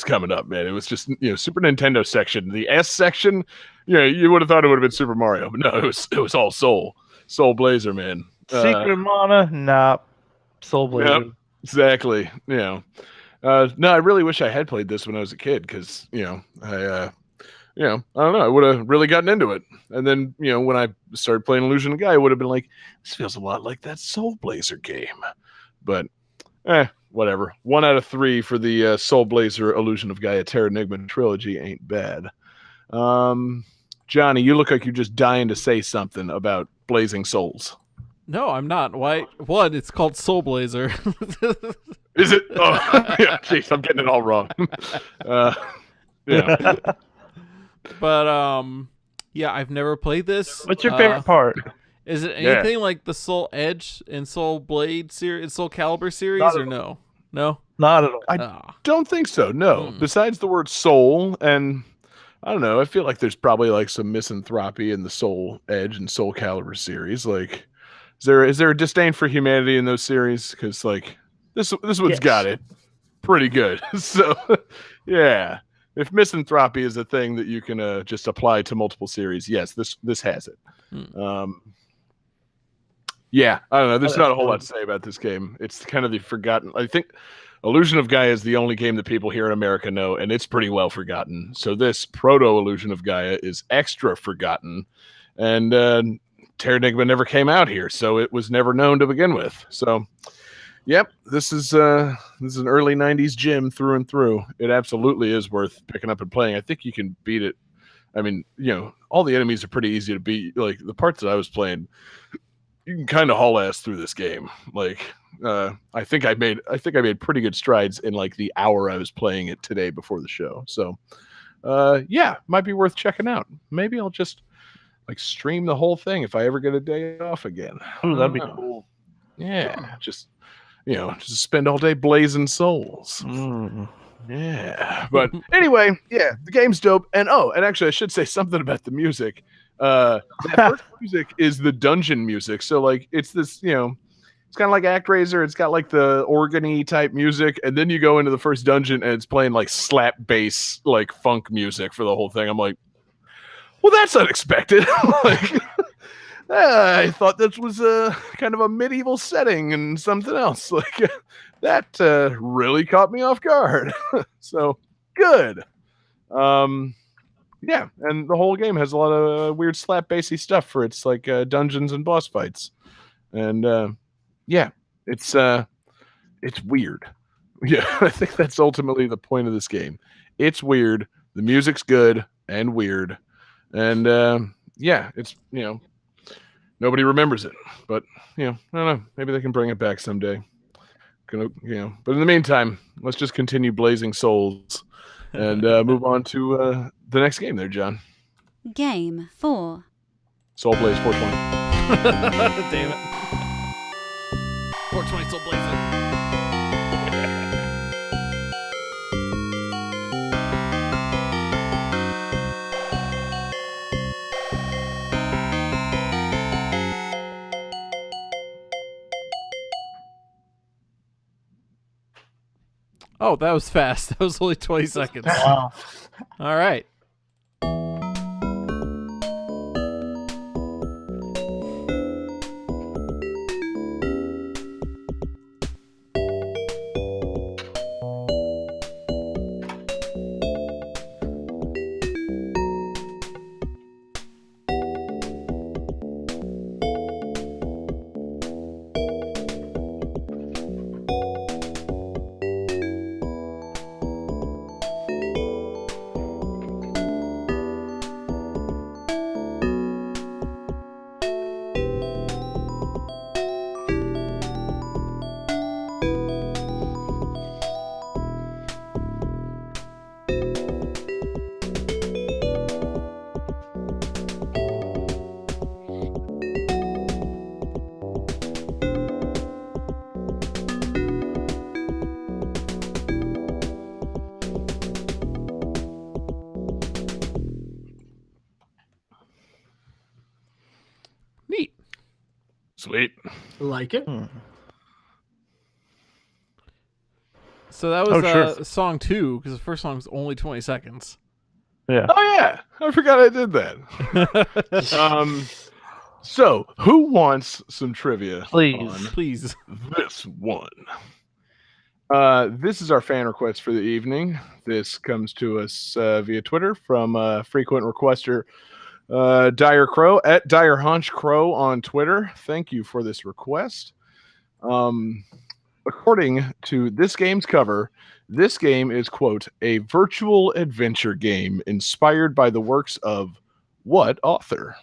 coming up, man. It was just, you know, Super Nintendo section, the S section. You know, you would have thought it would have been Super Mario, but no, it was all Soul Blazer, man. Secret Mana, nah, Soul Blazer. Yep, exactly. You know, no, I really wish I had played this when I was a kid, because you know, you know, I don't know, I would have really gotten into it. And then, you know, when I started playing Illusion of Gaia, I would have been like, this feels a lot like that Soul Blazer game. But, whatever. 1 out of 3 for the Soul Blazer Illusion of Gaia Terra Enigma trilogy ain't bad. Johnny, you look like you're just dying to say something about Blazing Souls. No, I'm not. Why? One, it's called Soul Blazer. Is it? Oh, yeah. Jeez, I'm getting it all wrong. Yeah. But yeah, I've never played this. What's your favorite part? Is it anything like the Soul Edge and Soul Blade series, Soul Calibur series, Not or at no? No. Not at all. Ah. Don't think so. No. Besides the word soul, and I don't know, I feel like there's probably like some misanthropy in the Soul Edge and Soul Calibur series. Like, is there a disdain for humanity in those series? Because like this one's got it pretty good. So yeah, if misanthropy is a thing that you can just apply to multiple series, yes, this has it. Yeah, I don't know. There's not a whole lot to say about this game. It's kind of the forgotten. I think Illusion of Gaia is the only game that people here in America know, and it's pretty well forgotten. So this proto Illusion of Gaia is extra forgotten, and Terra Enigma never came out here, so it was never known to begin with. So, yep, this is an early '90s gem through and through. It absolutely is worth picking up and playing. I think you can beat it. I mean, all the enemies are pretty easy to beat. Like the parts that I was playing, you can kind of haul ass through this game. Like, I think I made pretty good strides in like the hour I was playing it today before the show. So, yeah, might be worth checking out. Maybe I'll just like stream the whole thing if I ever get a day off again. Ooh, that'd be cool. Yeah, just spend all day blazing souls. Mm. Yeah, but anyway, yeah, the game's dope. And actually, I should say something about the music. That first music is the dungeon music. So like, it's this, it's kind of like ActRaiser. It's got like the organ-y type music, and then you go into the first dungeon and it's playing like slap bass, like funk music for the whole thing. I'm like, well, that's unexpected. Like, I thought this was a kind of a medieval setting and something else. Like that really caught me off guard. So good. Yeah, and the whole game has a lot of weird slap bassy stuff for its like dungeons and boss fights, and yeah, it's weird. Yeah, I think that's ultimately the point of this game. It's weird. The music's good and weird, and yeah, it's nobody remembers it, but I don't know. Maybe they can bring it back someday. But in the meantime, let's just continue blazing souls and move on to the next game there, John. Game 4. Soul Blaze 420. Damn it. 420 Soul Blazer. Oh, that was fast. That was only 20 seconds. Wow. All right. Neat. Sweet. Like it? So that was sure. song 2, because the first song was only 20 seconds. Yeah. Oh yeah, I forgot I did that. So who wants some trivia? Please. on Please. this one. This is our fan request for the evening. This comes to us via Twitter from frequent requester Dire Crow at Dire Haunch Crow on Twitter. Thank you for this request. according to this game's cover, this game is, quote, a virtual adventure game inspired by the works of what author?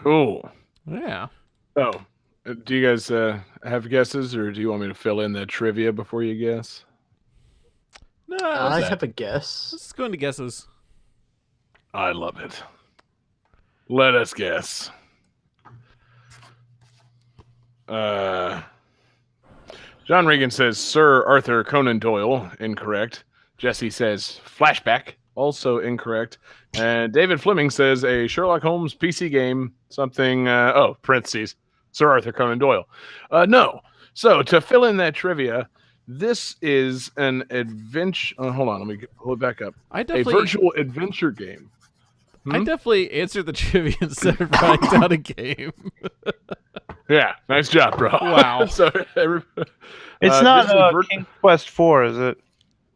Cool. Yeah. Oh, do you guys have guesses, or do you want me to fill in that trivia before you guess? No, I let's have a guess. go into guesses. I love it. Let us guess. John Regan says Sir Arthur Conan Doyle. Incorrect. Jesse says Flashback. Also incorrect. And David Fleming says a Sherlock Holmes PC game. Something. Parentheses. Sir Arthur Conan Doyle. No. So to fill in that trivia, this is an adventure. Hold on. Let me pull it back up. I A definitely, virtual adventure game. I definitely answered the trivia instead of writing down a game. Yeah, nice job, bro. Wow. So It's not this is King Quest 4, is it?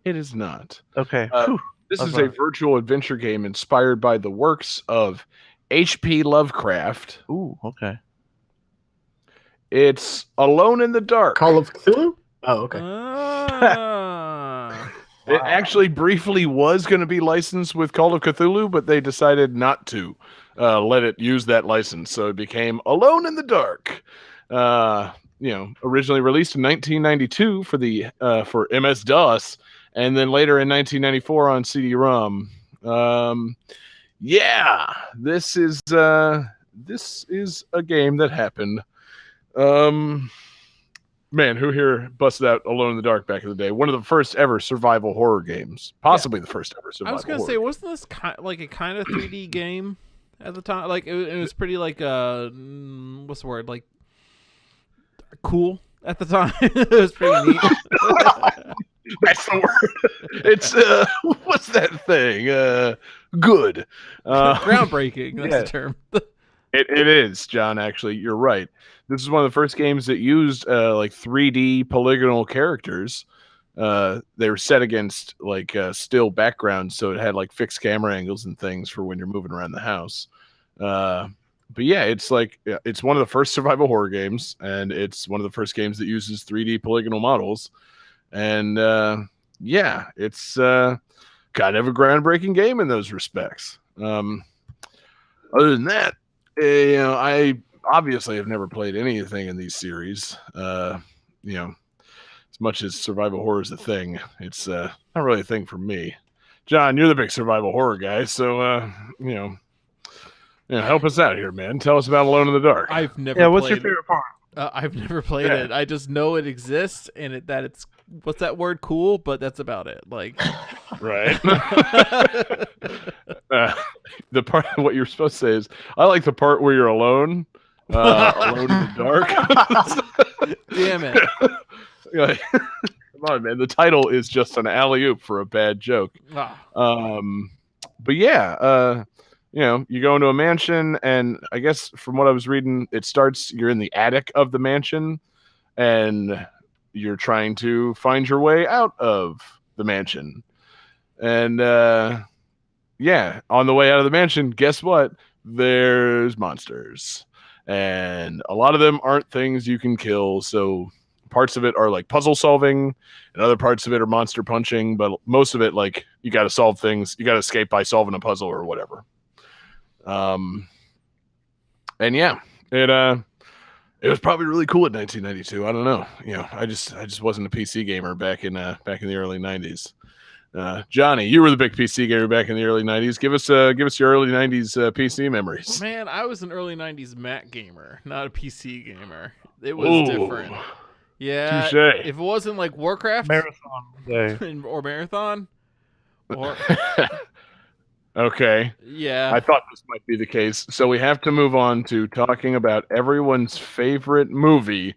it is not. Okay. Uh, This is a Okay. virtual adventure game inspired by the works of H.P. Lovecraft. Ooh, okay. It's Alone in the Dark. Call of Cthulhu? Oh, okay. Ah. It actually briefly was going to be licensed with Call of Cthulhu, but they decided not to let it use that license. So it became Alone in the Dark. Originally released in 1992 for MS-DOS, and then later in 1994 on CD-ROM. This is a game that happened. Man, who here busted out Alone in the Dark back in the day? One of the first ever survival horror games, possibly the first ever I survival. was gonna horror say, game. wasn't this like a kind of 3D game at the time? Like it was pretty like what's the word? Like cool at the time. It was pretty neat. That's the word. It's what's that thing? Good. Groundbreaking. That's yeah. the term. It is, John. Actually, you're right. This is one of the first games that used like 3D polygonal characters. They were set against like still backgrounds, so it had like fixed camera angles and things for when you're moving around the house. But yeah, it's one of the first survival horror games, and it's one of the first games that uses 3D polygonal models. And it's kind of a groundbreaking game in those respects. Other than that, I obviously have never played anything in these series. As much as survival horror is a thing, it's not really a thing for me. John, you're the big survival horror guy, so help us out here, man. Tell us about Alone in the Dark. I've never. Yeah, what's your played it. favorite part? I've never played it. I just know it exists and that it's what's that word? Cool, but that's about it. Like, Right. The part what you're supposed to say is, I like the part where you're alone, alone in the dark. damn it. Like, come on, man. The title is just an alley-oop for a bad joke. Ah. But yeah, you go into a mansion, and I guess from what I was reading, it starts, you're in the attic of the mansion, and you're trying to find your way out of the mansion. And yeah, on the way out of the mansion, guess what? There's monsters. And a lot of them aren't things you can kill, so parts of it are like puzzle solving, and other parts of it are monster punching, but most of it, like, you got to solve things, you got to escape by solving a puzzle or whatever. And yeah, it was probably really cool in 1992. I don't know, I just wasn't a PC gamer back in the early 90s. Johnny, you were the big PC gamer back in the early 90s. Give us your early 90s PC memories. Man, I was an early 90s Mac gamer, not a PC gamer. It was different. Yeah, touche. if it wasn't like Warcraft Marathon day. or Marathon, or Okay. yeah, I thought this might be the case. So we have to move on to talking about everyone's favorite movie,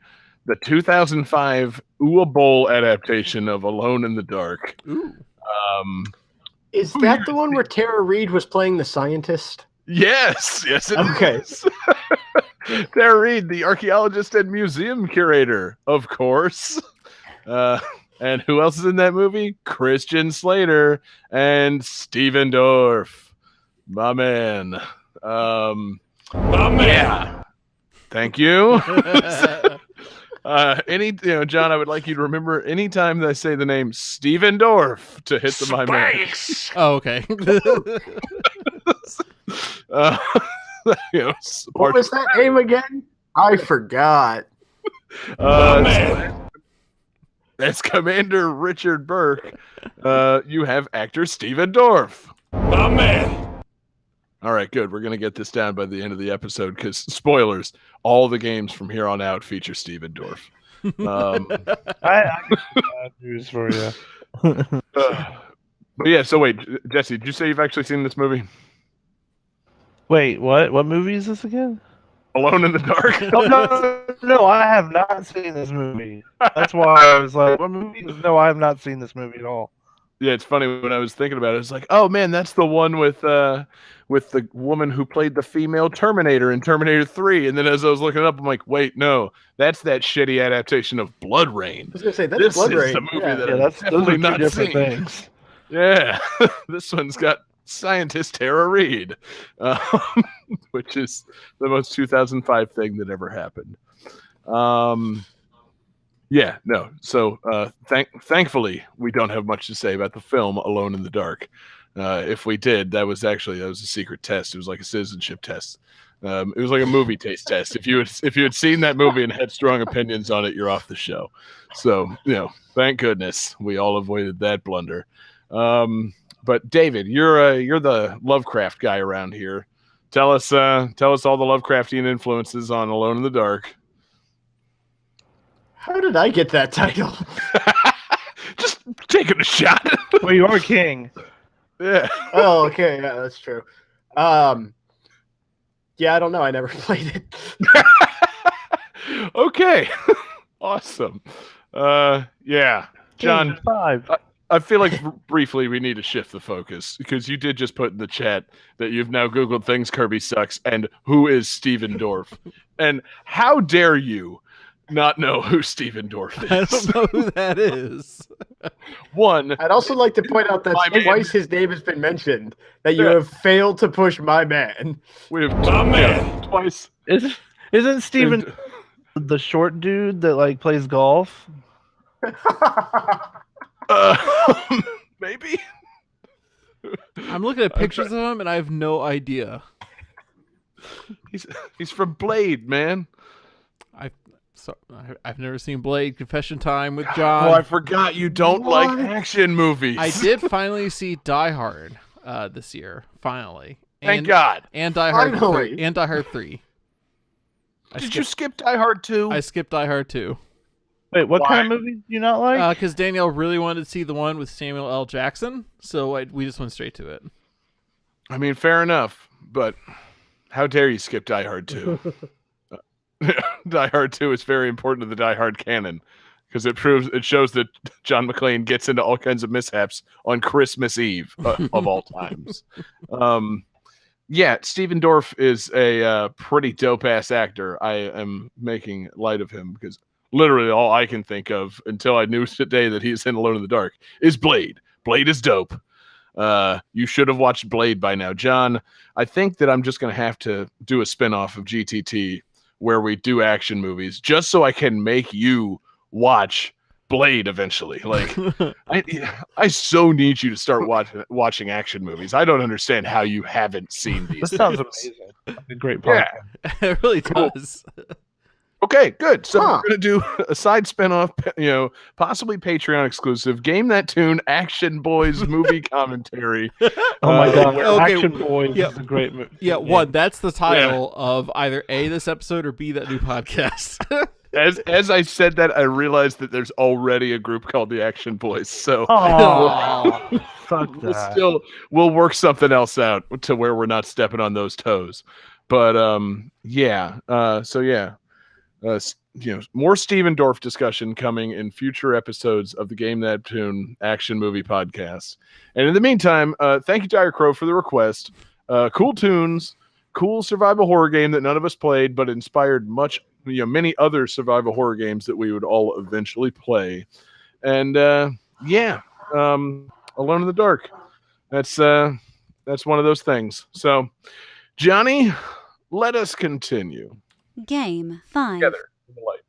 the 2005 Ua Bowl adaptation of Alone in the Dark. ooh, Is that the one where Tara Reid was playing the scientist? Yes, it is. Okay. Tara Reid, the archaeologist and museum curator, of course. And who else is in that movie? Christian Slater and Steven Dorff. My man. Yeah. Thank you. John, I would like you to remember anytime that I say the name Steven Dorff to hit the my man. oh okay. What was that name again? I forgot. That's Commander Richard Burke. You have actor Steven Dorff. My man. All right, good. We're going to get this down by the end of the episode because, spoilers, all the games from here on out feature Steven Dorff. I got bad news for you. But yeah, so wait, Jesse, did you say you've actually seen this movie? Wait, what? What movie is this again? Alone in the Dark? Oh, no, I have not seen this movie. That's why I was like, what movie? No, I have not seen this movie at all. Yeah, it's funny when I was thinking about it. It's like, oh man, that's the one with the woman who played the female Terminator in Terminator 3. And then as I was looking it up, I'm like, wait, no, that's that shitty adaptation of Blood Rain. I was gonna say that's This Blood is Rain. the movie Yeah. that Yeah, I'm those definitely are two not different seeing. things. Yeah, this one's got scientist Tara Reid, which is the most 2005 thing that ever happened. Yeah, no. So thankfully, we don't have much to say about the film Alone in the Dark. If we did, that was a secret test. It was like a citizenship test. It was like a movie taste test. If you had seen that movie and had strong opinions on it, you're off the show. So thank goodness we all avoided that blunder. But David, you're the Lovecraft guy around here. Tell us all the Lovecraftian influences on Alone in the Dark. How did I get that title? Just taking a shot. Well, you are king. Yeah. Oh, okay, yeah, that's true. Yeah, I don't know. I never played it. Okay. Awesome. Yeah. John, King 5. I feel like briefly we need to shift the focus because you did just put in the chat that you've now Googled things Kirby sucks and who is Steven Dorff. And how dare you not know who Steven Dorff is? I don't know who that is. One, I'd also like to point out that My man. twice his name has been mentioned. That you have failed to push my man. we have My man. twice. Isn't Steven the short dude that like plays golf? Maybe. I'm looking at pictures of him and I have no idea. He's from Blade, man. I've never seen Blade. Confession time with John. Oh, I forgot you don't like action movies. I did finally see Die Hard this year. Finally. Thank God. And Die Hard Finally. 3. And Die Hard 3. Did you skip Die Hard 2? I skipped Die Hard 2. Wait, what Why? kind of movie do you not like? Because Danielle really wanted to see the one with Samuel L. Jackson, so we just went straight to it. I mean, fair enough, but how dare you skip Die Hard 2? Die Hard 2 is very important to the Die Hard canon because it shows that John McClane gets into all kinds of mishaps on Christmas Eve of all times. Yeah, Steven Dorff is a pretty dope ass actor. I am making light of him because literally all I can think of until I knew today that he's in Alone in the Dark is Blade. Blade is dope. You should have watched Blade by now, John. I think that I'm just going to have to do a spinoff of GTT where we do action movies just so I can make you watch Blade eventually. Like, I so need you to start watching action movies. I don't understand how you haven't seen these. This sounds things. amazing. A great podcast. Yeah. It really Cool. does. Okay, good. So Huh. we're gonna do a side spinoff, possibly Patreon exclusive. Game That Tune Action Boys movie commentary. Oh my god, okay, Action Boys yeah. is a great movie. Yeah, one. That's the title of either A, this episode, or B, that new podcast. As I said that, I realized that there's already a group called the Action Boys. So Oh, fuck that. we'll work something else out to where we're not stepping on those toes. But more Steven Dorff discussion coming in future episodes of the Game That Tune Action Movie Podcast. And in the meantime, thank you, Dire Crow, for the request. Cool tunes, cool survival horror game that none of us played, but inspired many other survival horror games that we would all eventually play. And Alone in the Dark. That's one of those things. So, Johnny, let us continue. Game 5. Together in the light.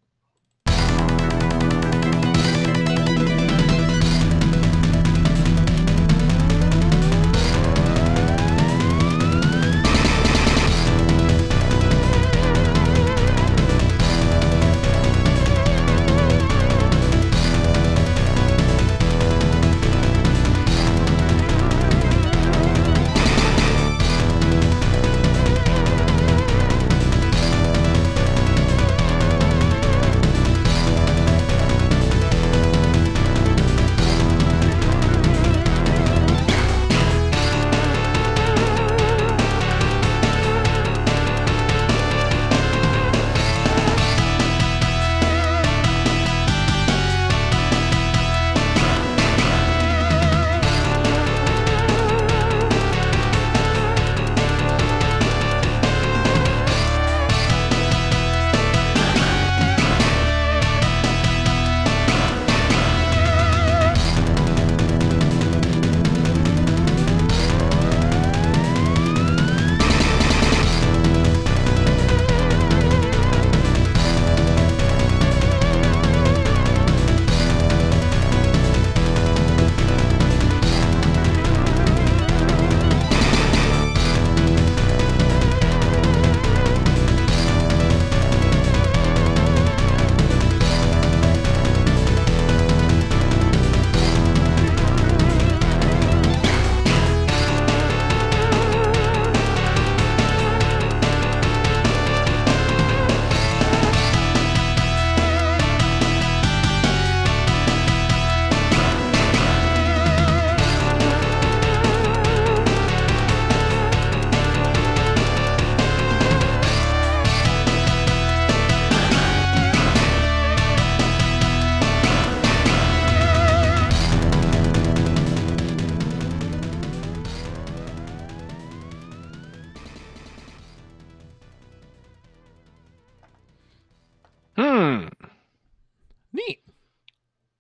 Neat.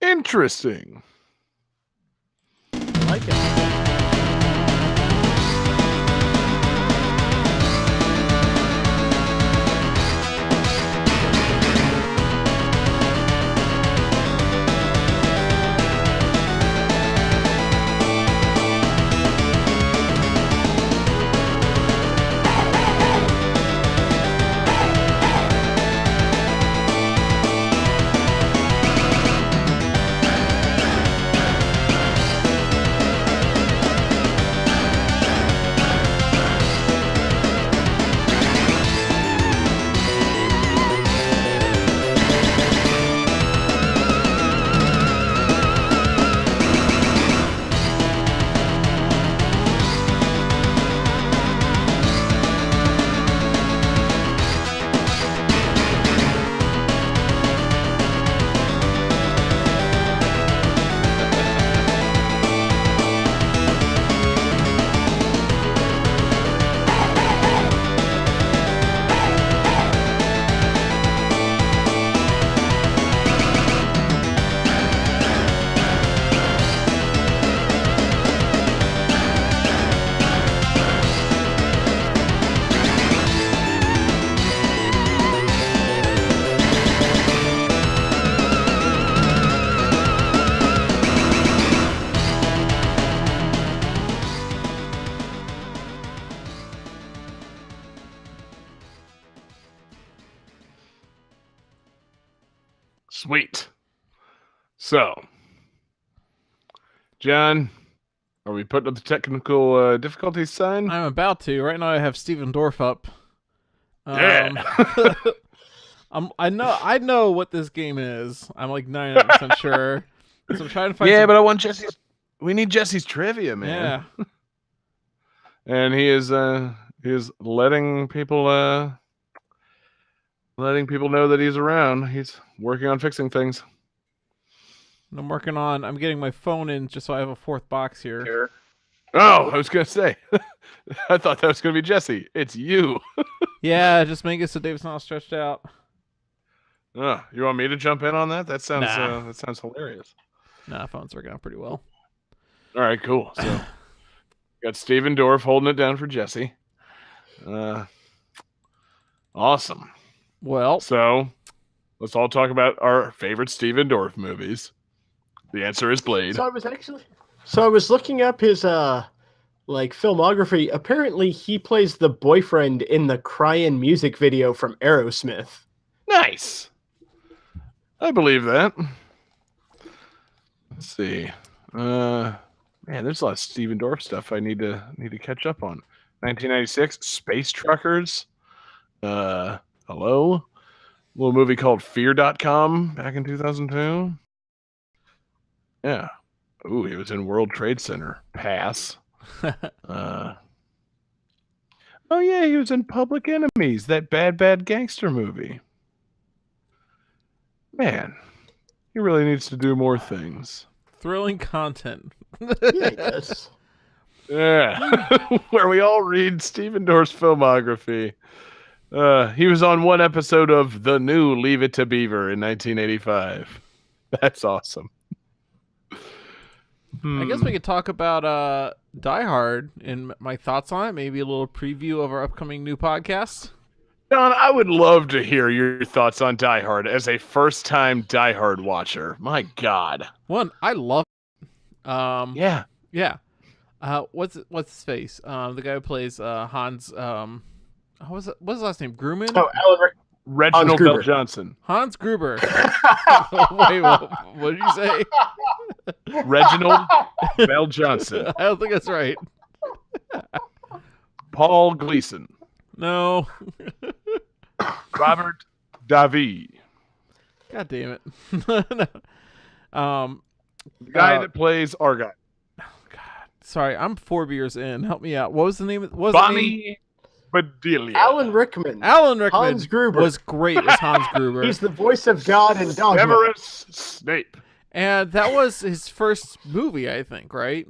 Interesting. I like it. Sweet. So, John, are we putting up the technical difficulties sign? I'm about to. Right now I have Steven Dorff up. Yeah. I know what this game is. I'm like 99% sure. So I'm trying to find Yeah, but I want Jesse's. We need Jesse's trivia, man. Yeah. And he is letting people know that he's around. He's working on fixing things. I'm getting my phone in just so I have a fourth box here. Oh, I was gonna say. I thought that was gonna be Jesse. It's you. Yeah, just make it so David's not stretched out. Oh, you want me to jump in on that? That sounds Nah. that sounds hilarious. Nah, phone's working out pretty well. All right, cool. So got Steven Dorff holding it down for Jesse. Awesome. Well, So let's all talk about our favorite Steven Dorff movies. The answer is Blade. So I was looking up his filmography. Apparently, he plays the boyfriend in the Cryin' music video from Aerosmith. Nice. I believe that. Let's see. Man, there's a lot of Steven Dorff stuff I need to catch up on. 1996, Space Truckers. Hello. A little movie called Fear.com back in 2002. Yeah. Ooh, he was in World Trade Center. Pass. Oh yeah, he was in Public Enemies, that bad gangster movie. Man, he really needs to do more things. thrilling content. Yeah, he does. Yeah, where we all read Steven Dorff's filmography. He was on one episode of the new Leave It to Beaver in 1985. That's awesome. I guess we could talk about Die Hard and my thoughts on it. Maybe a little preview of our upcoming new podcast. John, I would love to hear your thoughts on Die Hard as a first-time Die Hard watcher. My God. One, I love it. Yeah. Yeah. What's his face? The guy who plays Hans. What's his last name? Grumman? Oh, Alan Rick. Reginald Hans Bell Gruber. Johnson. Hans Gruber. Wait, what did you say? Reginald Bell Johnson. I don't think that's right. Paul Gleason. No. Robert Davi. God damn it. No. The guy that plays Argyle. Sorry, I'm 4 beers in. Help me out. What was the name? What was the name? Bonnie Bedelia. Alan Rickman. Alan Rickman Hans Gruber. was great as Hans Gruber. He's the voice of God in Dogma. Severus Snape. And that was his first movie, I think, right?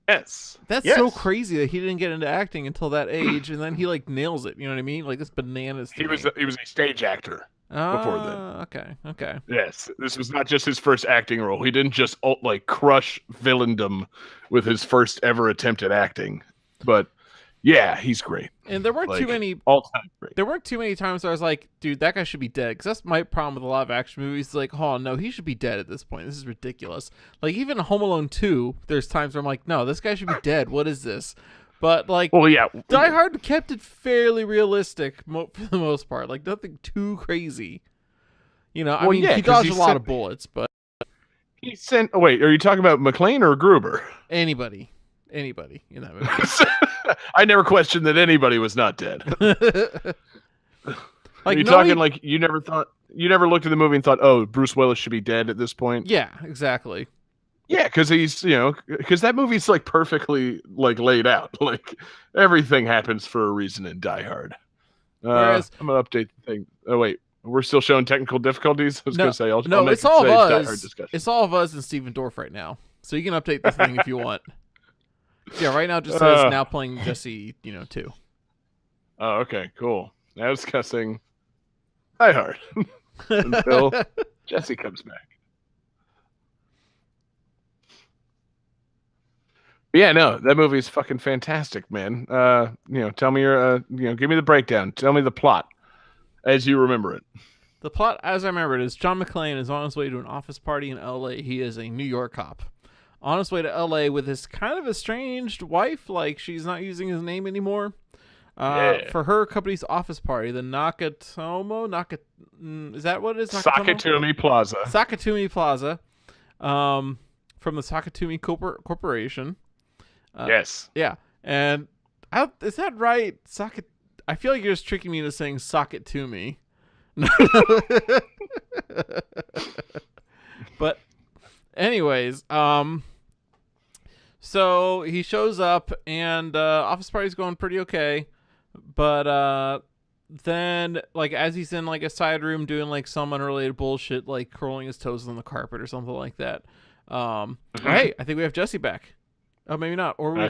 Yes. That's Yes. so crazy that he didn't get into acting until that age, and then he like nails it. You know what I mean? Like this bananas. To He was me. a stage actor before then. Okay. Yes, this was not just his first acting role. He didn't just crush villaindom with his first ever attempt at acting. But yeah, he's great. And there weren't too many. All time great. There weren't too many times where I was like, dude, that guy should be dead. Because that's my problem with a lot of action movies. Like, oh no, he should be dead at this point. This is ridiculous. Like even Home Alone 2, there's times where I'm like, no, this guy should be dead. What is this? But like, Well, yeah, Die Hard kept it fairly realistic for the most part. Like nothing too crazy. You know, I Well, mean, yeah, he 'cause dodged he a lot said- of bullets, but he sent. Oh, wait, are you talking about McClane or Gruber? anybody in that movie. I never questioned that anybody was not dead. Like, Are you no, talking he- like you never looked at the movie and thought, oh, Bruce Willis should be dead at this point? Yeah, exactly. Yeah, because because that movie's like perfectly like laid out. Like everything happens for a reason in Die Hard. Whereas- I'm gonna update the thing. Oh wait, we're still showing technical difficulties. I was gonna say, I'll make it's all of today's Die Hard us. discussion. It's all of us and Steven Dorff right now. So you can update this thing if you want. Yeah, right now it just says now playing Jesse, 2. Oh, okay, cool. Now discussing Die Hard until Jesse comes back. But yeah, no, that movie is fucking fantastic, man. Tell me your, give me the breakdown. Tell me the plot as you remember it. The plot, as I remember it, is John McClane is on his way to an office party in L.A. He is a New York cop. On his way to L.A. with his kind of estranged wife, like she's not using his name anymore. Yeah. for her company's office party, the is that what it is? Sakatumi Plaza. Sakatumi Plaza, from the Sakatumi Corporation. Yes. Yeah, and is that right? I feel like you're just tricking me into saying "sock it to me." But, anyways, so he shows up and office party's going pretty okay, but then like as he's in like a side room doing like some unrelated bullshit, like curling his toes on the carpet or something like that. Hey, I think we have Jesse back. Oh, maybe not. Or we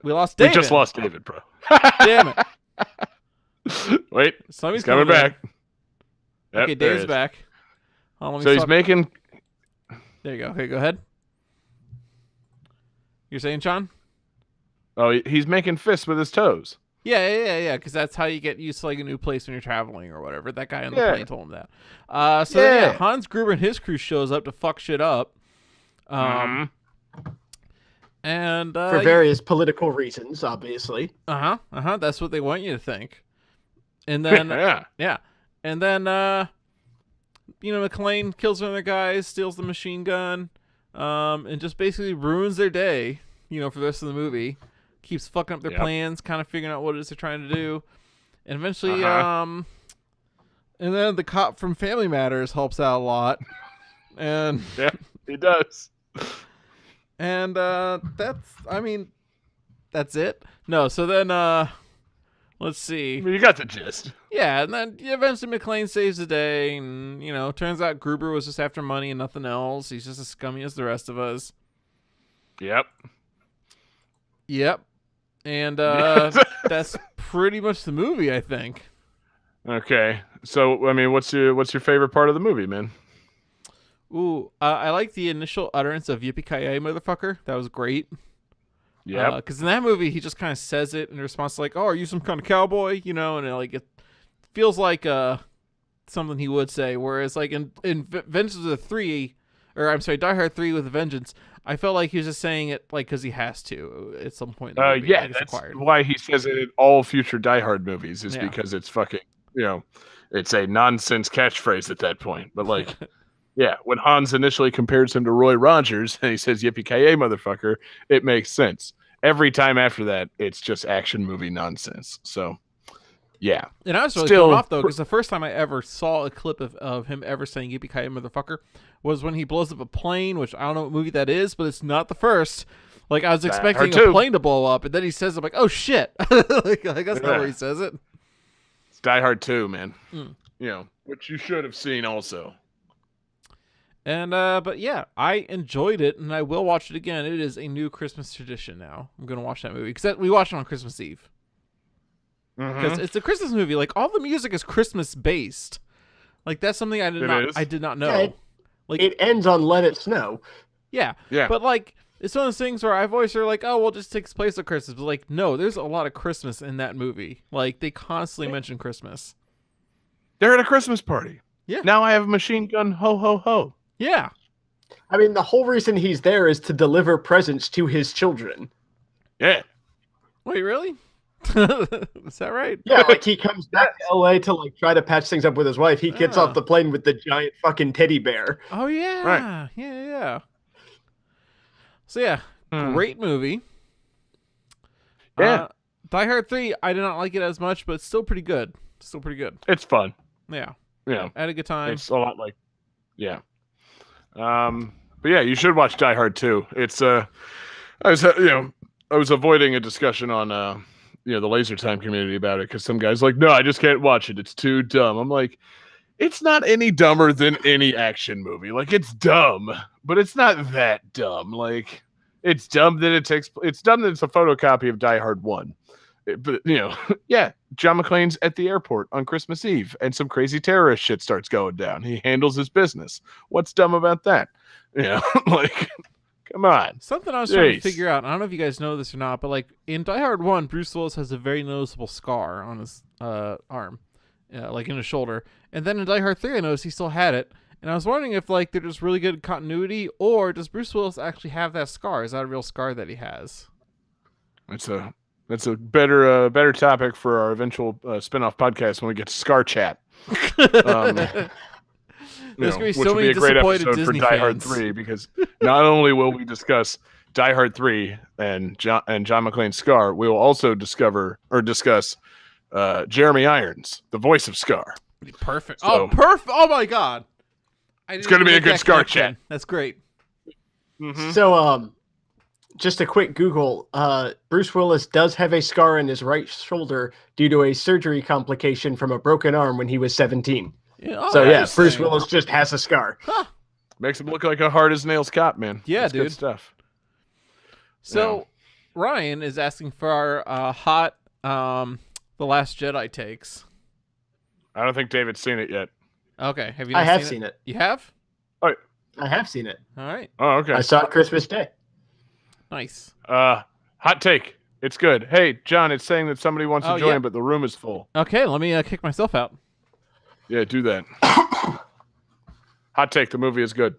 lost David. We just lost David, bro. Damn it. Wait, Somebody's he's coming back. Yep, okay, there Dave's back. So he's making... There you go. Okay, go ahead. You're saying, Sean? Oh, he's making fists with his toes. Yeah, because that's how you get used to like a new place when you're traveling or whatever. That guy on the plane told him that. Hans Gruber and his crew shows up to fuck shit up. And for various political reasons, obviously. That's what they want you to think. And then and then McClane kills one of their guys, steals the machine gun, and just basically ruins their day, for the rest of the movie. Keeps fucking up their plans, kind of figuring out what it is they're trying to do. And eventually and then the cop from Family Matters helps out a lot. And yeah, he does. And that's it. No, so then let's see. You got the gist. Yeah, and then eventually McClane saves the day, and turns out Gruber was just after money and nothing else. He's just as scummy as the rest of us. Yep. And that's pretty much the movie, I think. Okay. So, what's your favorite part of the movie, man? Ooh, I like the initial utterance of "Yippee-ki-yay, motherfucker." That was great. Yeah. Because in that movie, he just kind of says it in response to like, "Oh, are you some kind of cowboy?" And it feels like something he would say. Whereas like in Vengeance of the Three, or I'm sorry, Die Hard 3 with a Vengeance, I felt like he was just saying it like because he has to at some point. In the movie, yeah, that's why he says it in all future Die Hard movies is because it's fucking, it's a nonsense catchphrase at that point. But like, yeah, when Hans initially compares him to Roy Rogers and he says "Yippee-ki-yay, motherfucker," it makes sense. Every time after that, it's just action movie nonsense. So, yeah. And I was really thrown off though because the first time I ever saw a clip of him ever saying "Yippee-ki-yay, motherfucker" was when he blows up a plane, which I don't know what movie that is, but it's not the first. Like I was expecting a plane to blow up, and then he says, "I'm like, oh shit!" Like that's not where he says it. It's Die Hard 2, man. Which you should have seen also. And but yeah, I enjoyed it, and I will watch it again. It is a new Christmas tradition now. I'm gonna watch that movie because we watched it on Christmas Eve. Because it's a Christmas movie. Like all the music is Christmas based. Like that's something I did not know. Yeah, like it ends on "Let It Snow." Yeah. But like it's one of those things where I've always heard like, oh, well, it just takes place at Christmas. But like, no, there's a lot of Christmas in that movie. Like they constantly mention Christmas. They're at a Christmas party. Yeah. Now I have a machine gun. Ho ho ho. Yeah. The whole reason he's there is to deliver presents to his children. Yeah. Wait, really? Is that right? Yeah, like he comes back to LA to like try to patch things up with his wife. He gets off the plane with the giant fucking teddy bear. Oh yeah. Right. Yeah. So yeah, great movie. Yeah. Die Hard 3, I did not like it as much, but it's still pretty good. It's fun. Yeah. Yeah. I had a good time. It's a lot like, yeah. But yeah, you should watch Die Hard 2. It's I was avoiding a discussion on the Laser Time community about it because some guy's like, no, I just can't watch it. It's too dumb. I'm like, it's not any dumber than any action movie. Like it's dumb, but it's not that dumb. Like it's dumb that it's dumb that it's a photocopy of Die Hard 1. But yeah, John McClane's at the airport on Christmas Eve and some crazy terrorist shit starts going down. He handles his business. What's dumb about that? Like, come on. Something I was trying to figure out. I don't know if you guys know this or not, but like in Die Hard 1, Bruce Willis has a very noticeable scar on his arm, like in his shoulder. And then in Die Hard 3, I noticed he still had it. And I was wondering if like they're just really good continuity, or does Bruce Willis actually have that scar? Is that a real scar that he has? That's a better topic for our eventual spin-off podcast when we get to Scar Chat. There's gonna be which so will many be a great disappointed episode Disney for Die Hard fans. 3 because not only will we discuss Die Hard 3 and John McClane's Scar, we will also discuss Jeremy Irons, the voice of Scar. Perfect. So- Perfect. Oh my god. It's gonna be a good Scar chat. That's great. Mm-hmm. So, just a quick Google. Bruce Willis does have a scar on his right shoulder due to a surgery complication from a broken arm when he was 17. Yeah, So yeah, interesting. Bruce Willis just has a scar. Huh. Makes him look like a hard as nails cop, man. Yeah, That's dude. Good stuff. So Ryan is asking for our hot The Last Jedi takes. I don't think David's seen it yet. Okay, have you? I not have seen it. You have? I have seen it. All right, Oh, okay. I saw it Christmas Day. nice. Hot take. It's good. Hey, John, it's saying that somebody wants to Oh, join, yeah. but the room is full. Okay, let me kick myself out. Yeah, do that. Hot take. The movie is good.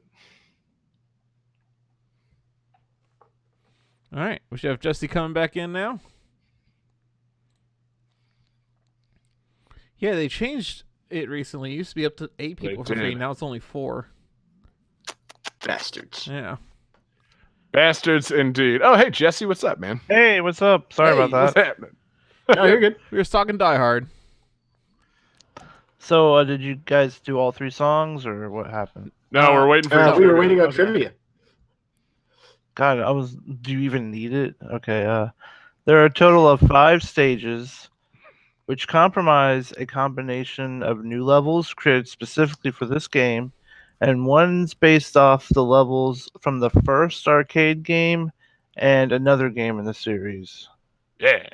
All right, we should have Jesse coming back in now. Yeah, they changed it recently. It used to be up to 8 They people for free. did. Now it's only 4. Bastards. Yeah. Bastards indeed. Oh, hey, Jesse, what's up, man? Hey, what's up? Sorry Hey, about What's that. happening? No, you're good. We were talking Die Hard. So, did you guys do all 3 songs, or what happened? No, we're waiting for We were trivia. waiting on Okay. trivia. God, do you even need it? Okay, there are a total of 5 stages, which comprise a combination of new levels created specifically for this game, and one's based off the levels from the first arcade game and another game in the series. Yeah.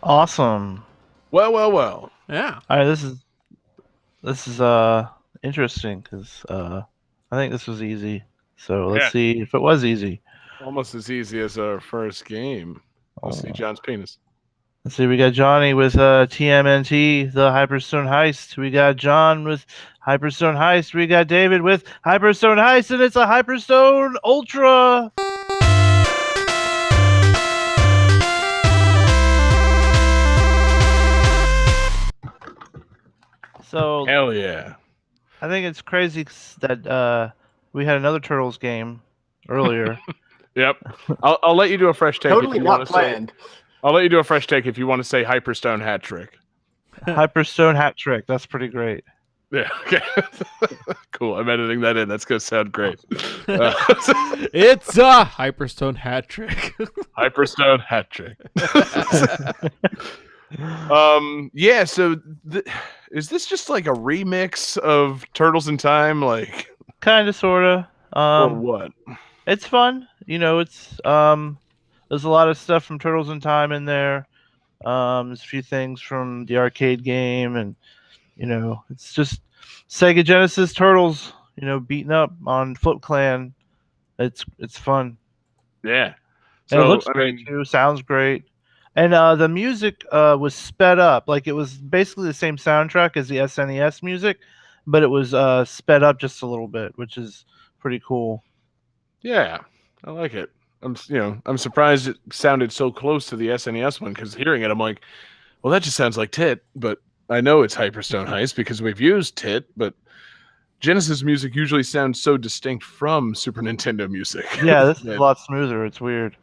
Awesome. Well. Yeah. All right, this is interesting because I think this was easy. So let's Yeah. see if it was easy. Almost as easy as our first game. Let's see Oh. John's penis. Let's see, we got Johnny with TMNT, the Hyperstone Heist. We got John with Hyperstone Heist. We got David with Hyperstone Heist, and it's a Hyperstone Ultra. So Hell yeah. I think it's crazy that we had another Turtles game earlier. Yep. I'll let you do a fresh take. Totally if you wanna not say- planned. I'll let you do a fresh take if you want to say Hyperstone hat trick. Hyperstone Hat Trick. That's pretty great. Yeah. Okay. Cool. I'm editing that in. That's gonna sound great. It's a Hyperstone hat trick. Hyperstone hat trick. Yeah. So, is this just like a remix of Turtles in Time, like, Kind of, sorta. or what? It's fun. You know, it's There's a lot of stuff from Turtles in Time in there. There's a few things from the arcade game, and it's just Sega Genesis Turtles, beating up on Foot Clan. It's fun. Yeah. And it So looks I great mean, too. Sounds great. And the music was sped up. Like it was basically the same soundtrack as the SNES music, but it was sped up just a little bit, which is pretty cool. yeah, I like it. I'm surprised it sounded so close to the SNES one because hearing it, I'm like, well, that just sounds like Tit, but I know it's Hyperstone Heist because we've used Tit, but Genesis music usually sounds so distinct from Super Nintendo music. Yeah, this is a lot smoother. It's weird.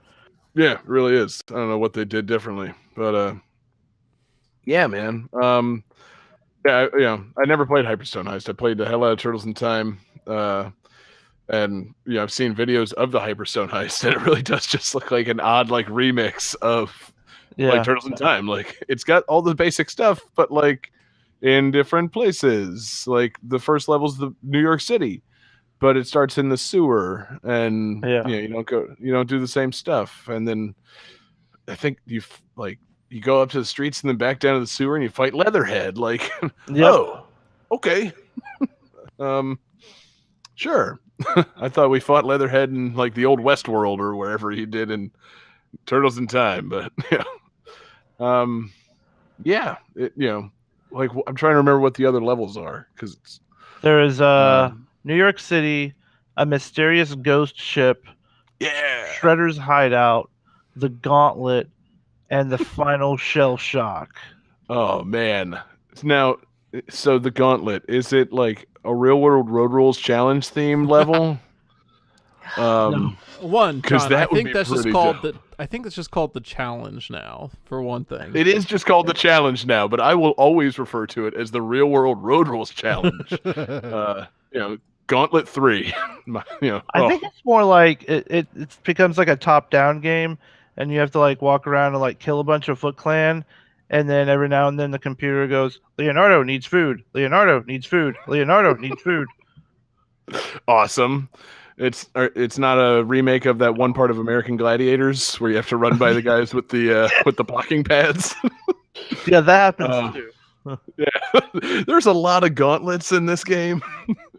Yeah, it really is. I don't know what they did differently, but yeah, man. I never played Hyperstone Heist. I played the hell out of Turtles in Time. And I've seen videos of the Hyperstone Heist, and it really does just look like an odd like remix of like Turtles in Time. Like it's got all the basic stuff, but like in different places. Like the first level's the New York City, but it starts in the sewer, and you don't do the same stuff. And then I think you go up to the streets and then back down to the sewer, and you fight Leatherhead. Like, oh, okay, sure. I thought we fought Leatherhead in like the old West World or wherever he did in Turtles in Time, but like I'm trying to remember what the other levels are because there is New York City, a mysterious ghost ship, Shredder's hideout, the Gauntlet, and the final shell shock. Oh man! Now, so the Gauntlet, is it like a Real World Road Rules Challenge themed level? No. One, John, I think that's just called dope. I think it's just called the challenge now. For one thing, It is just called the challenge now, but I will always refer to it as the Real World Road Rules Challenge. Gauntlet 3. I think it's more like it becomes like a top-down game, and you have to like walk around and like kill a bunch of Foot Clan, and then every now and then the computer goes, Leonardo needs food. Leonardo needs food. Leonardo needs food. Awesome. It's not a remake of that one part of American Gladiators where you have to run by the guys with the blocking pads. Yeah, that happens too. Yeah, there's a lot of gauntlets in this game.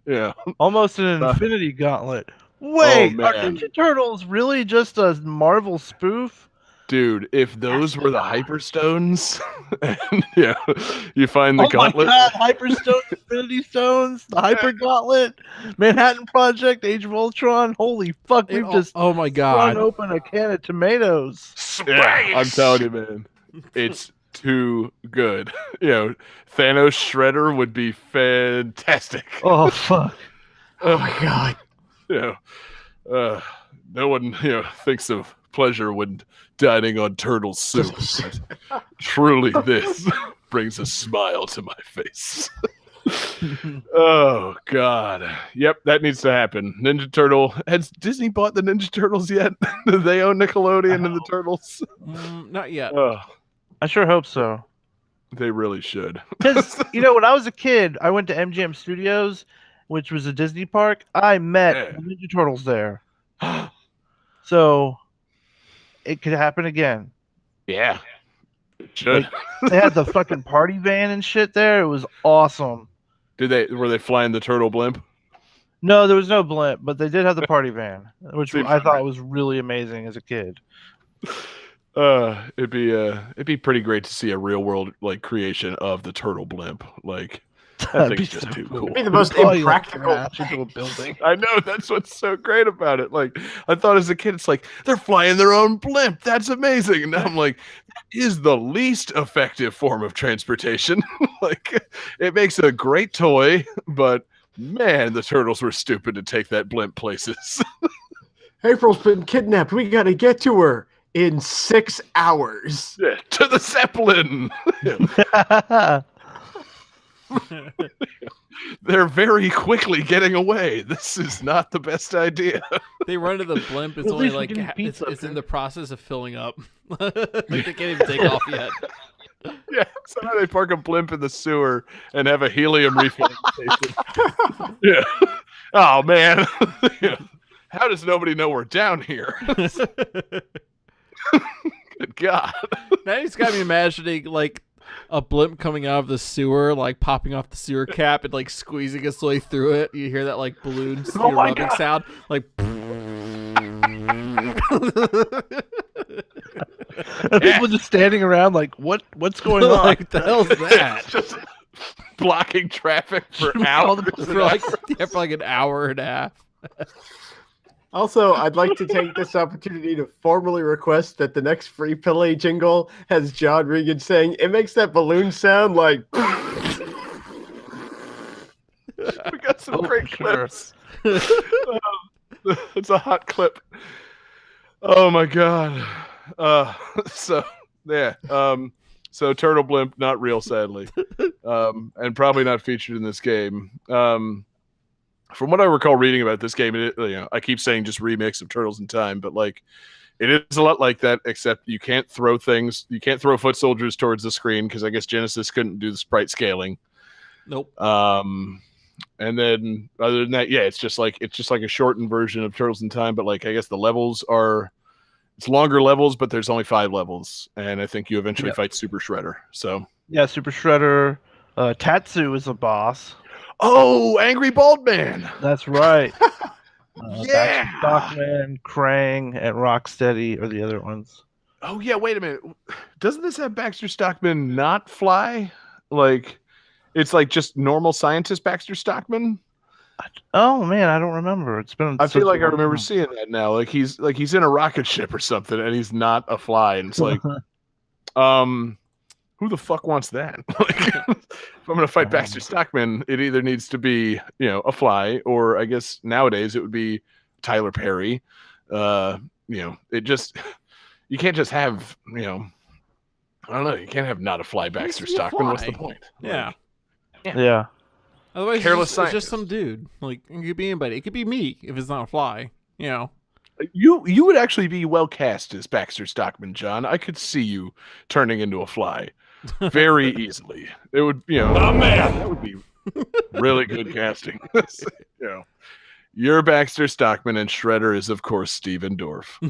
Yeah, almost an infinity gauntlet. Wait, are Ninja Turtles really just a Marvel spoof? Dude, if those were the Hyperstones, and, you find the gauntlet. Oh my God, Hyperstone, Infinity Stones, the Hyper Gauntlet, Manhattan Project, Age of Ultron. Holy fuck, we've just oh my God, thrown open a can of tomatoes. Yeah, I'm telling you, man, it's too good. Thanos Shredder would be fantastic. Oh fuck. Oh my God. No one thinks of pleasure when dining on turtle soup. Truly, this brings a smile to my face. Oh God. Yep, that needs to happen. Ninja Turtle. Has Disney bought the Ninja Turtles yet? Do they own Nickelodeon and the Turtles? Not yet. I sure hope so. They really should. Because when I was a kid, I went to MGM Studios, which was a Disney park. I met the Ninja Turtles there. So it could happen again. Yeah. It should. They had the fucking party van and shit there. It was awesome. Were they flying the turtle blimp? No, there was no blimp, but they did have the party van, which I thought was really amazing as a kid. It'd be pretty great to see a real world like creation of the turtle blimp. Like that thing's just too cool. It'd be the most impractical into a building. I know, that's what's so great about it. Like I thought as a kid, it's like they're flying their own blimp. That's amazing. And now I'm like, that is the least effective form of transportation. Like it makes a great toy, but man, the turtles were stupid to take that blimp places. April's been kidnapped. We gotta get to her in 6 hours. Yeah, to the Zeppelin. They're very quickly getting away. This is not the best idea. They run to the blimp. It's only like it's in the process of filling up. Like they can't even take off yet. Yeah, somehow they park a blimp in the sewer and have a helium refill station. Yeah. Oh man. Yeah. How does nobody know we're down here? Good God. Now he's got me imagining like a blimp coming out of the sewer, like popping off the sewer cap and like squeezing its way through it. You hear that like balloon rubbing sound, like. People just standing around like, what's going on? Like, the hell's that? Just blocking traffic for hours. for like an hour and a half. Also, I'd like to take this opportunity to formally request that the next Free Play jingle has John Regan saying, it makes that balloon sound like... We got some great clips. It's a hot clip. Oh my God. So Turtle Blimp, not real, sadly. And probably not featured in this game. From what I recall reading about this game, I keep saying just remix of Turtles in Time, but like it is a lot like that, except you can't throw things. You can't throw foot soldiers towards the screen because I guess Genesis couldn't do the sprite scaling. Nope. And then other than that, yeah, it's just like a shortened version of Turtles in Time, but like I guess the levels it's longer levels, but there's only 5 levels, and I think you eventually fight Super Shredder. So yeah, Super Shredder. Tatsu is a boss. Oh, Angry Bald Man. That's right. Yeah. Baxter Stockman, Krang, and Rocksteady are the other ones. Oh yeah, wait a minute. Doesn't this have Baxter Stockman not fly? Like, it's like just normal scientist Baxter Stockman? Oh man, I don't remember. It's been. I feel like I remember seeing that now. Like he's in a rocket ship or something, and he's not a fly, and it's like, who the fuck wants that? Like, if I'm gonna fight Baxter Stockman, it either needs to be a fly, or I guess nowadays it would be Tyler Perry. It just you can't just have I don't know. You can't have not a fly Baxter Stockman. What's the point? Yeah. Yeah. Otherwise, Careless it's just some dude. Like, it could be anybody. It could be me if it's not a fly. You would actually be well cast as Baxter Stockman, John. I could see you turning into a fly very easily. It would, My man. that would be really good casting. You're Baxter Stockman, and Shredder is, of course, Steven Dorff.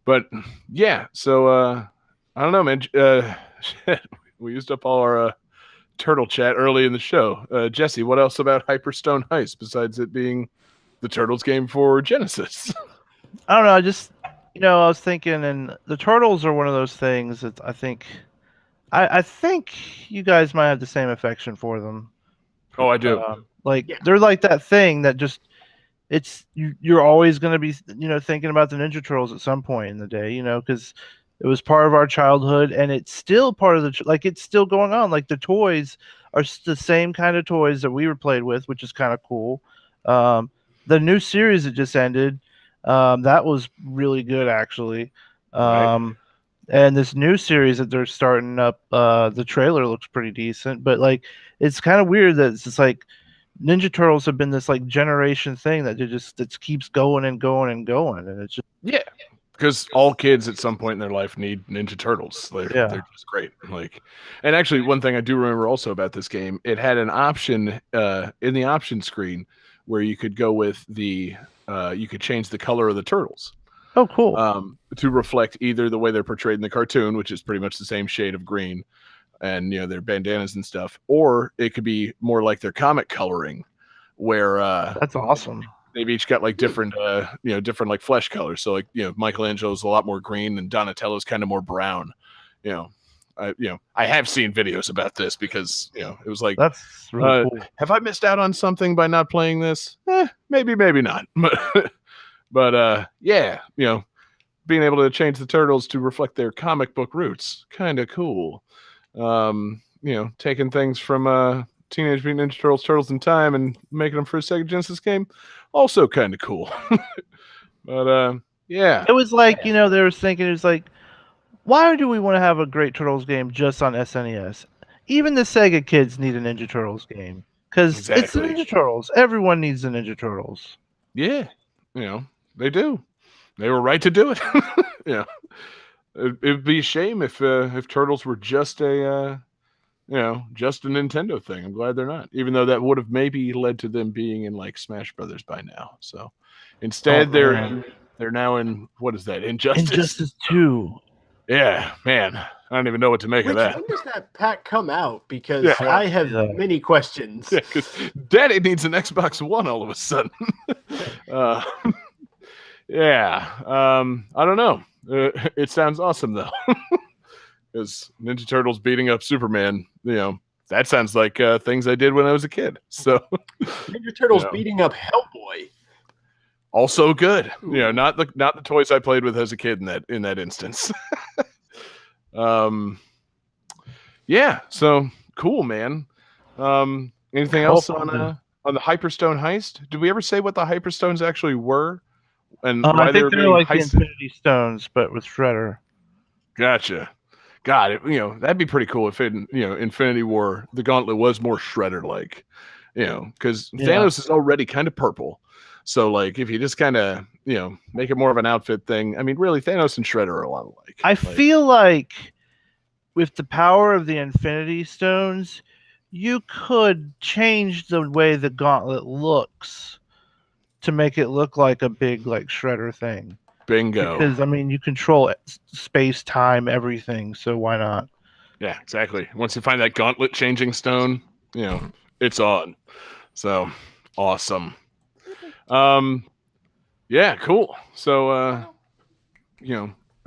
But yeah, so I don't know, man. Shit, we used up all our turtle chat early in the show. Jesse, what else about Hyperstone Heist besides it being the Turtles game for Genesis? I don't know. I just, I was thinking, and the Turtles are one of those things that I think you guys might have the same affection for them. Oh, I do. They're like that thing that just, you're always going to be, thinking about the Ninja Turtles at some point in the day, because it was part of our childhood, and it's still part of it's still going on. Like the toys are the same kind of toys that we were played with, which is kind of cool. The new series that just ended, that was really good actually. Right. And this new series that they're starting up, the trailer looks pretty decent, but like it's kind of weird that it's just like Ninja Turtles have been this like generation thing that that keeps going and going and going, and it's just because all kids at some point in their life need Ninja Turtles. They're just great. And actually, one thing I do remember also about this game, it had an option in the option screen where you could go with you could change the color of the turtles. Oh, cool. To reflect either the way they're portrayed in the cartoon, which is pretty much the same shade of green, and their bandanas and stuff, or it could be more like their comic coloring, where that's awesome. They've each got like different different like flesh colors. So like Michelangelo's a lot more green, and Donatello's kind of more brown. I have seen videos about this because it was like, that's really cool. Have I missed out on something by not playing this? Maybe not. But yeah, being able to change the turtles to reflect their comic book roots, kind of cool. Taking things from Teenage Mutant Ninja Turtles, Turtles in Time, and making them for a Sega Genesis game, also kind of cool. But yeah, it was like they were thinking, it was like, why do we want to have a great Turtles game just on SNES? Even the Sega kids need a Ninja Turtles game because it's the Ninja Turtles. Everyone needs the Ninja Turtles. Yeah, they do. They were right to do it. It'd be a shame if Turtles were just a just a Nintendo thing. I'm glad they're not. Even though that would have maybe led to them being in like Smash Brothers by now. So instead, they're They're now in, what is that? Injustice. Injustice 2. Yeah, man. I don't even know what to make of that. When does that pack come out? Because Yeah. I have many questions. Yeah, because Daddy needs an Xbox One all of a sudden. Yeah. I don't know. It sounds awesome though. Because Ninja Turtles beating up Superman, that sounds like things I did when I was a kid. So Ninja Turtles beating up Hellboy. Also good. Not the toys I played with as a kid in that instance. Yeah, so cool, man. Anything else on the Hyperstone heist? Did we ever say what the Hyperstones actually were? And why I think they're like the heisted? Infinity Stones, but with Shredder. Gotcha. God, that'd be pretty cool if in Infinity War the Gauntlet was more Shredder like, because Thanos is already kind of purple. So like if you just kind of make it more of an outfit thing, I mean really Thanos and Shredder are a lot alike. I feel like with the power of the Infinity Stones, you could change the way the Gauntlet looks to make it look like a big like Shredder thing. Bingo. Because I mean you control space, time, everything, so why not? Yeah, exactly. Once you find that Gauntlet changing stone, it's on. So awesome. Yeah, cool. So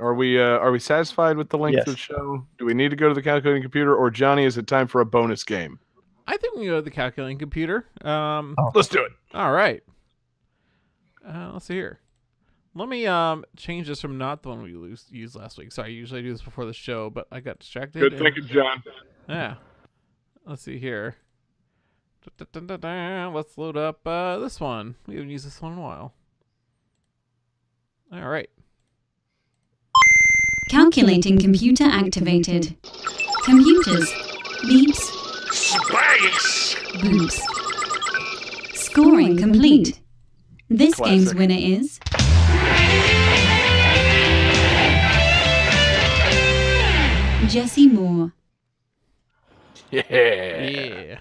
are we satisfied with the length of the show? Do we need to go to the calculating computer, or Johnny, is it time for a bonus game? I think we can go to the calculating computer. Let's do it. All right. Let's see here. Let me change this from not the one we used last week. Sorry, usually I do this before the show, but I got distracted. Good thinking, John. Yeah. Let's see here. Let's load up this one. We haven't used this one in a while. All right. Calculating computer activated. Computers. Beeps. Space! Boops. Scoring complete. This Classic. game's winner is... Jesse Moore. Yeah.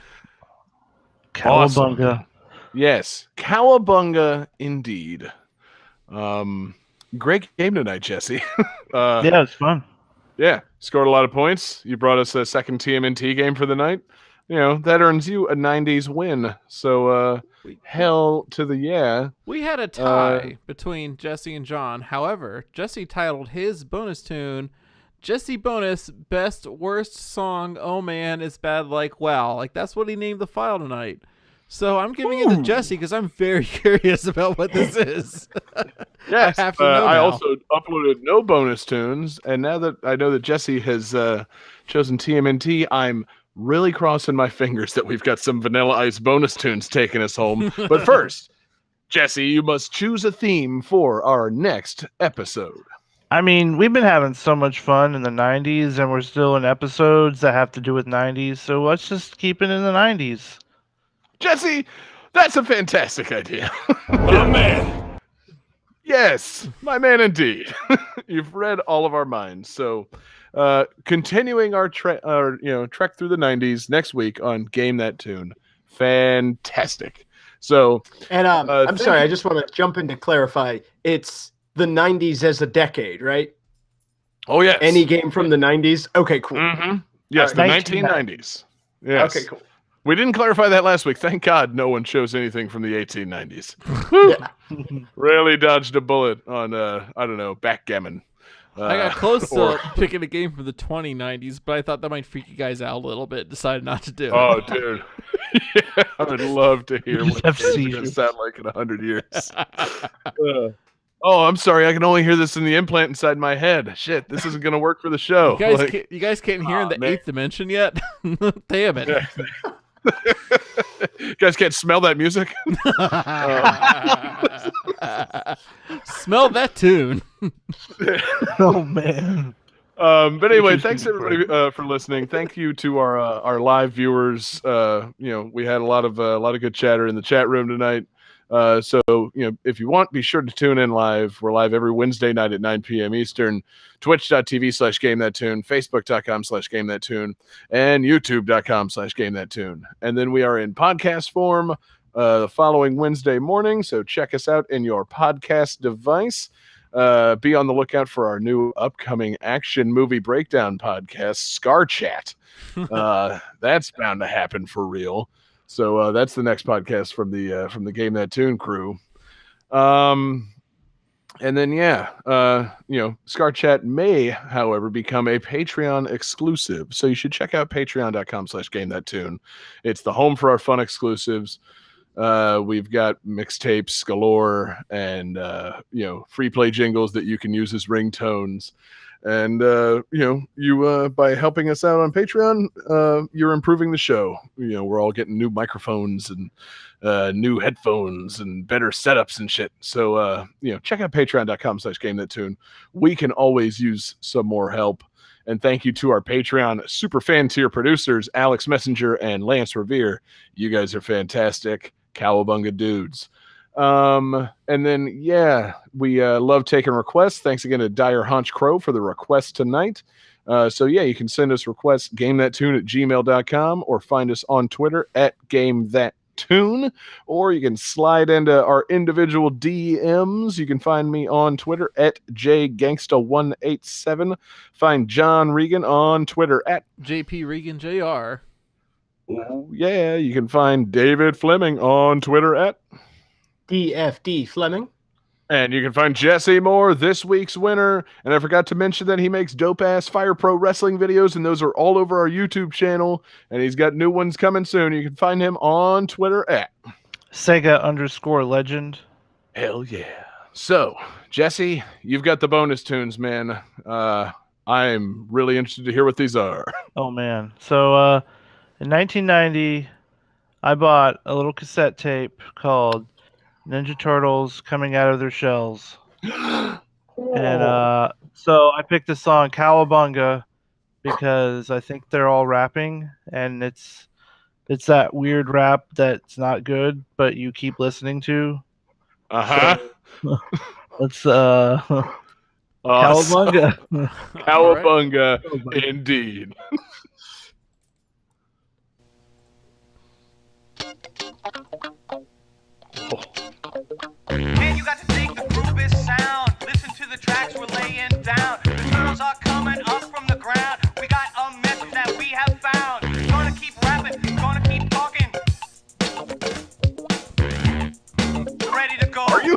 Cowabunga. Yes, cowabunga indeed. Great game tonight, Jesse. Yeah, it's fun. Yeah, scored a lot of points. You brought us a second TMNT game for the night. That earns you a 90s win. So, hell to the yeah. We had a tie between Jesse and John. However, Jesse titled his bonus tune Jesse Bonus Best Worst Song. Oh man, it's bad like wow. Like that's what he named the file tonight. So I'm giving it to Jesse because I'm very curious about what this is. Yes, I have to know I now. also uploaded no bonus tunes, and now that I know that Jesse has chosen TMNT, I'm really crossing my fingers that we've got some Vanilla Ice bonus tunes taking us home. But first, Jesse, you must choose a theme for our next episode. I mean, we've been having so much fun in the 90s, and we're still in episodes that have to do with 90s, so let's just keep it in the 90s. Jesse, that's a fantastic idea. My man! Yes, my man indeed. You've read all of our minds. So, continuing our trek through the 90s next week on Game That Tune. Fantastic. So, And I'm sorry, I just want to jump in to clarify. It's the 90s as a decade, right? oh yes. Any game from the 90s? Okay, cool. Mm-hmm. Yes, All the right. 1990s. Yes. Okay, cool. We didn't clarify that last week. Thank God no one chose anything from the 1890s. Yeah. Really dodged a bullet on, backgammon. I got close or- to picking a game from the 2090s, but I thought that might freak you guys out a little bit. Decided not to do it. Oh, dude. Yeah, I would love to hear You what have games are going to seizures. sound like in 100 years. Oh, I'm sorry. I can only hear this in the implant inside my head. Shit, this isn't going to work for the show. You guys can't hear in the man. 8th dimension yet? Damn it. You guys can't smell that music? Smell that tune. Oh, man. But anyway, thanks everybody for listening. Thank you to our live viewers. We had a lot of good chatter in the chat room tonight. So if you want, be sure to tune in live. We're live every Wednesday night at 9 p.m. Eastern. Twitch.tv/GameThatTune, Facebook.com/GameThatTune, and YouTube.com/GameThatTune. And then we are in podcast form the following Wednesday morning. So check us out in your podcast device. Be on the lookout for our new upcoming action movie breakdown podcast, Scar Chat. That's bound to happen for real. So that's the next podcast from the Game That Tune crew. And then, Scar Chat may, however, become a Patreon exclusive. So you should check out patreon.com/GameThatTune. It's the home for our fun exclusives. We've got mixtapes galore and, free play jingles that you can use as ringtones. And, by helping us out on Patreon, you're improving the show. We're all getting new microphones and new headphones and better setups and shit. So, check out patreon.com/GameThatTune. We can always use some more help. And thank you to our Patreon super fan tier producers, Alex Messenger and Lance Revere. You guys are fantastic. Cowabunga dudes. And then, we love taking requests. Thanks again to Dire Haunch Crow for the request tonight. You can send us requests, gamethattune@gmail.com, or find us on Twitter @gamethattune, or you can slide into our individual DMs. You can find me on Twitter @jgangsta187. Find John Regan on Twitter JPReganJR. Oh, yeah, you can find David Fleming on Twitter DFD Fleming. And you can find Jesse Moore, this week's winner. And I forgot to mention that he makes dope-ass Fire Pro wrestling videos, and those are all over our YouTube channel. And he's got new ones coming soon. You can find him on Twitter Sega_legend. Hell yeah. So, Jesse, you've got the bonus tunes, man. I'm really interested to hear what these are. Oh, man. So, in 1990, I bought a little cassette tape called Ninja Turtles Coming Out of Their Shells. And so I picked the song Cowabunga because I think they're all rapping, and it's that weird rap that's not good, but you keep listening to. Uh-huh. So, let's Cowabunga. Cowabunga, indeed. Man, you got to dig the groovest sound. Listen to the tracks we're laying down. The turtles are coming up from the ground. We got a message that we have found. Gonna keep rapping, gonna keep talking. Ready to go. Are you?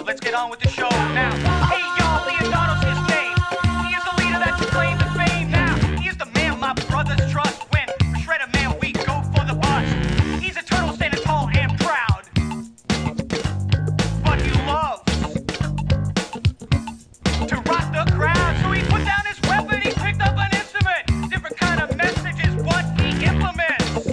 Let's get on with the show now. Hey, y'all, Leonardo's his name. He is the leader that you claim to fame now. He is the man my brothers trust. When we shred a man, we go for the bus. He's a turtle standing tall and proud. But he loves to rock the crowd. So he put down his weapon, he picked up an instrument. Different kind of message is what he implements.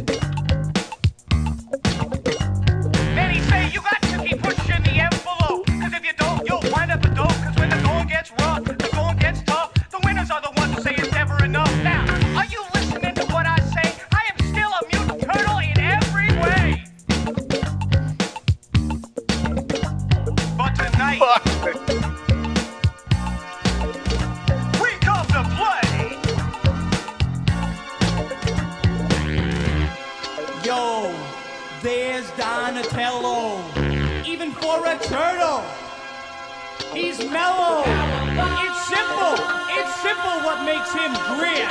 Then he say, you got to keep pushing the envelope. Cause if you don't, you'll wind up a dope. Cause when the going gets rough, the going gets tough, the winners are the ones who say it's never enough. Now, are you listening to what I say? I am still a mutant turtle in every way. But tonight, we come to play. Yo, there's Donatello. Even for a turtle, he's mellow. It's simple what makes him grin.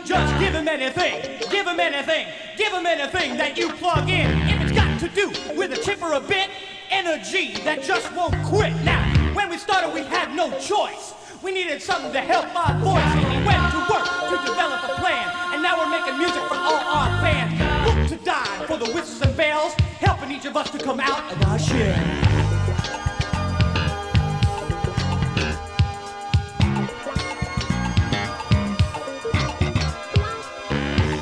Just give him anything, give him anything, give him anything that you plug in. If it's got to do with a chip or a bit, energy that just won't quit. Now, when we started, we had no choice. We needed something to help our voice, and we went to work to develop a plan. And now we're making music for all our fans. Look to die for the whistles and bells, helping each of us to come out of our shell.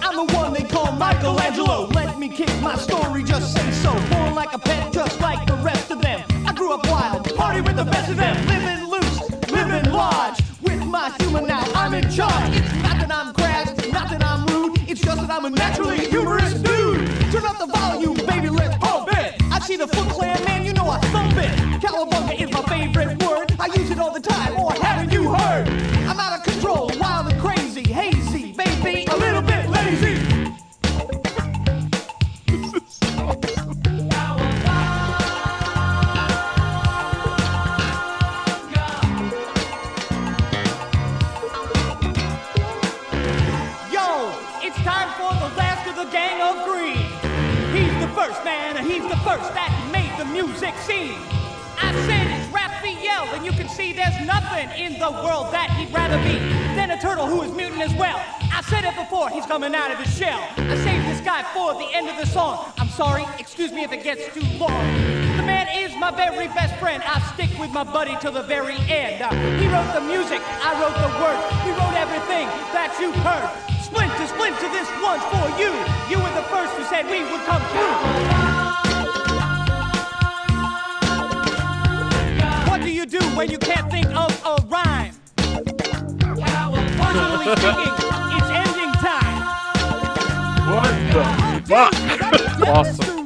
I'm the one they call Michelangelo. Let me kick my story, just say so. Born like a pet, just like the rest of them. I grew up wild, party with the best of them. Living loose, living large. With my humor now, I'm in charge. It's not that I'm crass, not that I'm rude. It's just that I'm a naturally humorous dude. Turn up the volume, baby, let's pump it. I see the Foot Clan, man, you know I thump it. Cowabunga is my favorite word. I use it all the time, or haven't you heard? I'm out of control, wild and crazy, hazy, baby, a little bit lazy. he's the first that made the music scene. I said it's Raphael, and you can see there's nothing in the world that he'd rather be than a turtle who is mutant as well. I said it before, he's coming out of his shell. I saved this guy for the end of the song. I'm sorry, excuse me if it gets too long. The man is my very best friend. I stick with my buddy till the very end. He wrote the music, I wrote the words. We wrote everything that you've heard. Splinter, splinter, this one's for you. You were the first who said we would come through. What do you do when you can't think of a rhyme? Personally speaking, it's ending time. What the fuck? Awesome.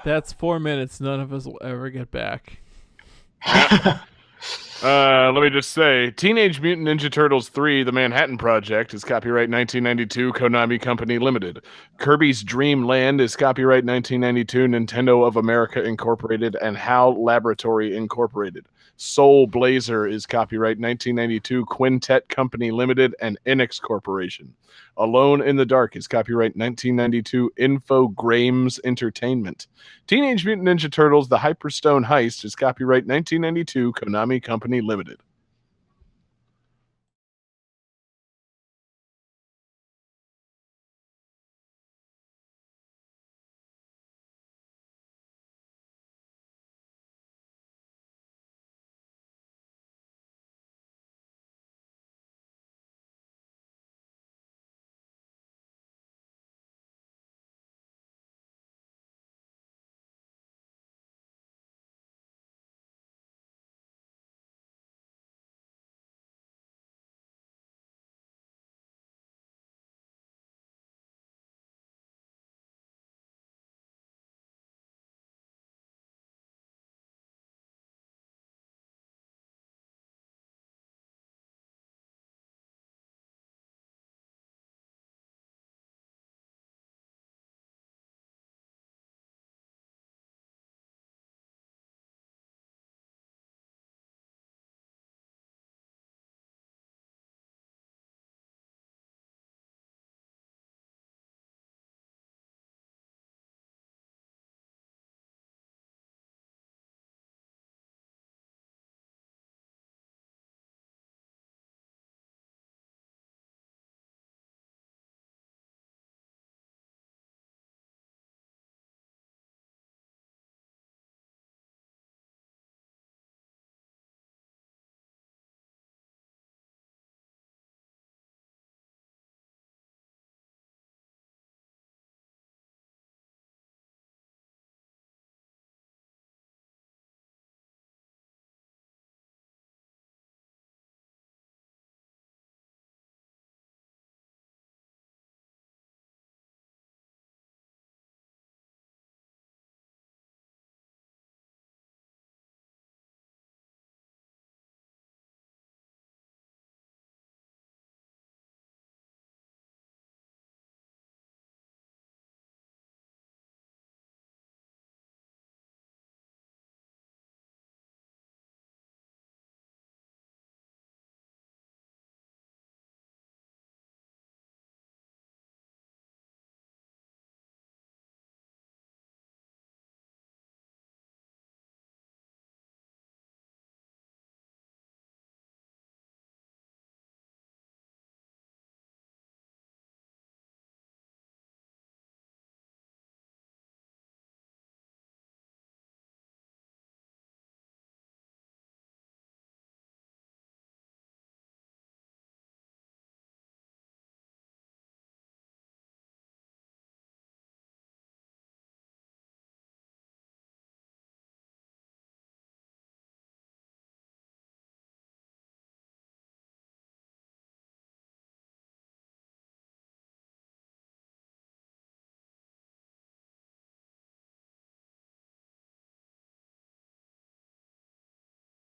That's 4 minutes none of us will ever get back. Let me just say, Teenage Mutant Ninja Turtles 3: The Manhattan Project is copyright 1992, Konami Company Limited. Kirby's Dream Land is copyright 1992, Nintendo of America Incorporated and HAL Laboratory Incorporated. Soul Blazer is copyright 1992, Quintet Company Limited and Enix Corporation. Alone in the Dark is copyright 1992, Infogrames Entertainment. Teenage Mutant Ninja Turtles: The Hyperstone Heist is copyright 1992, Konami Company Limited.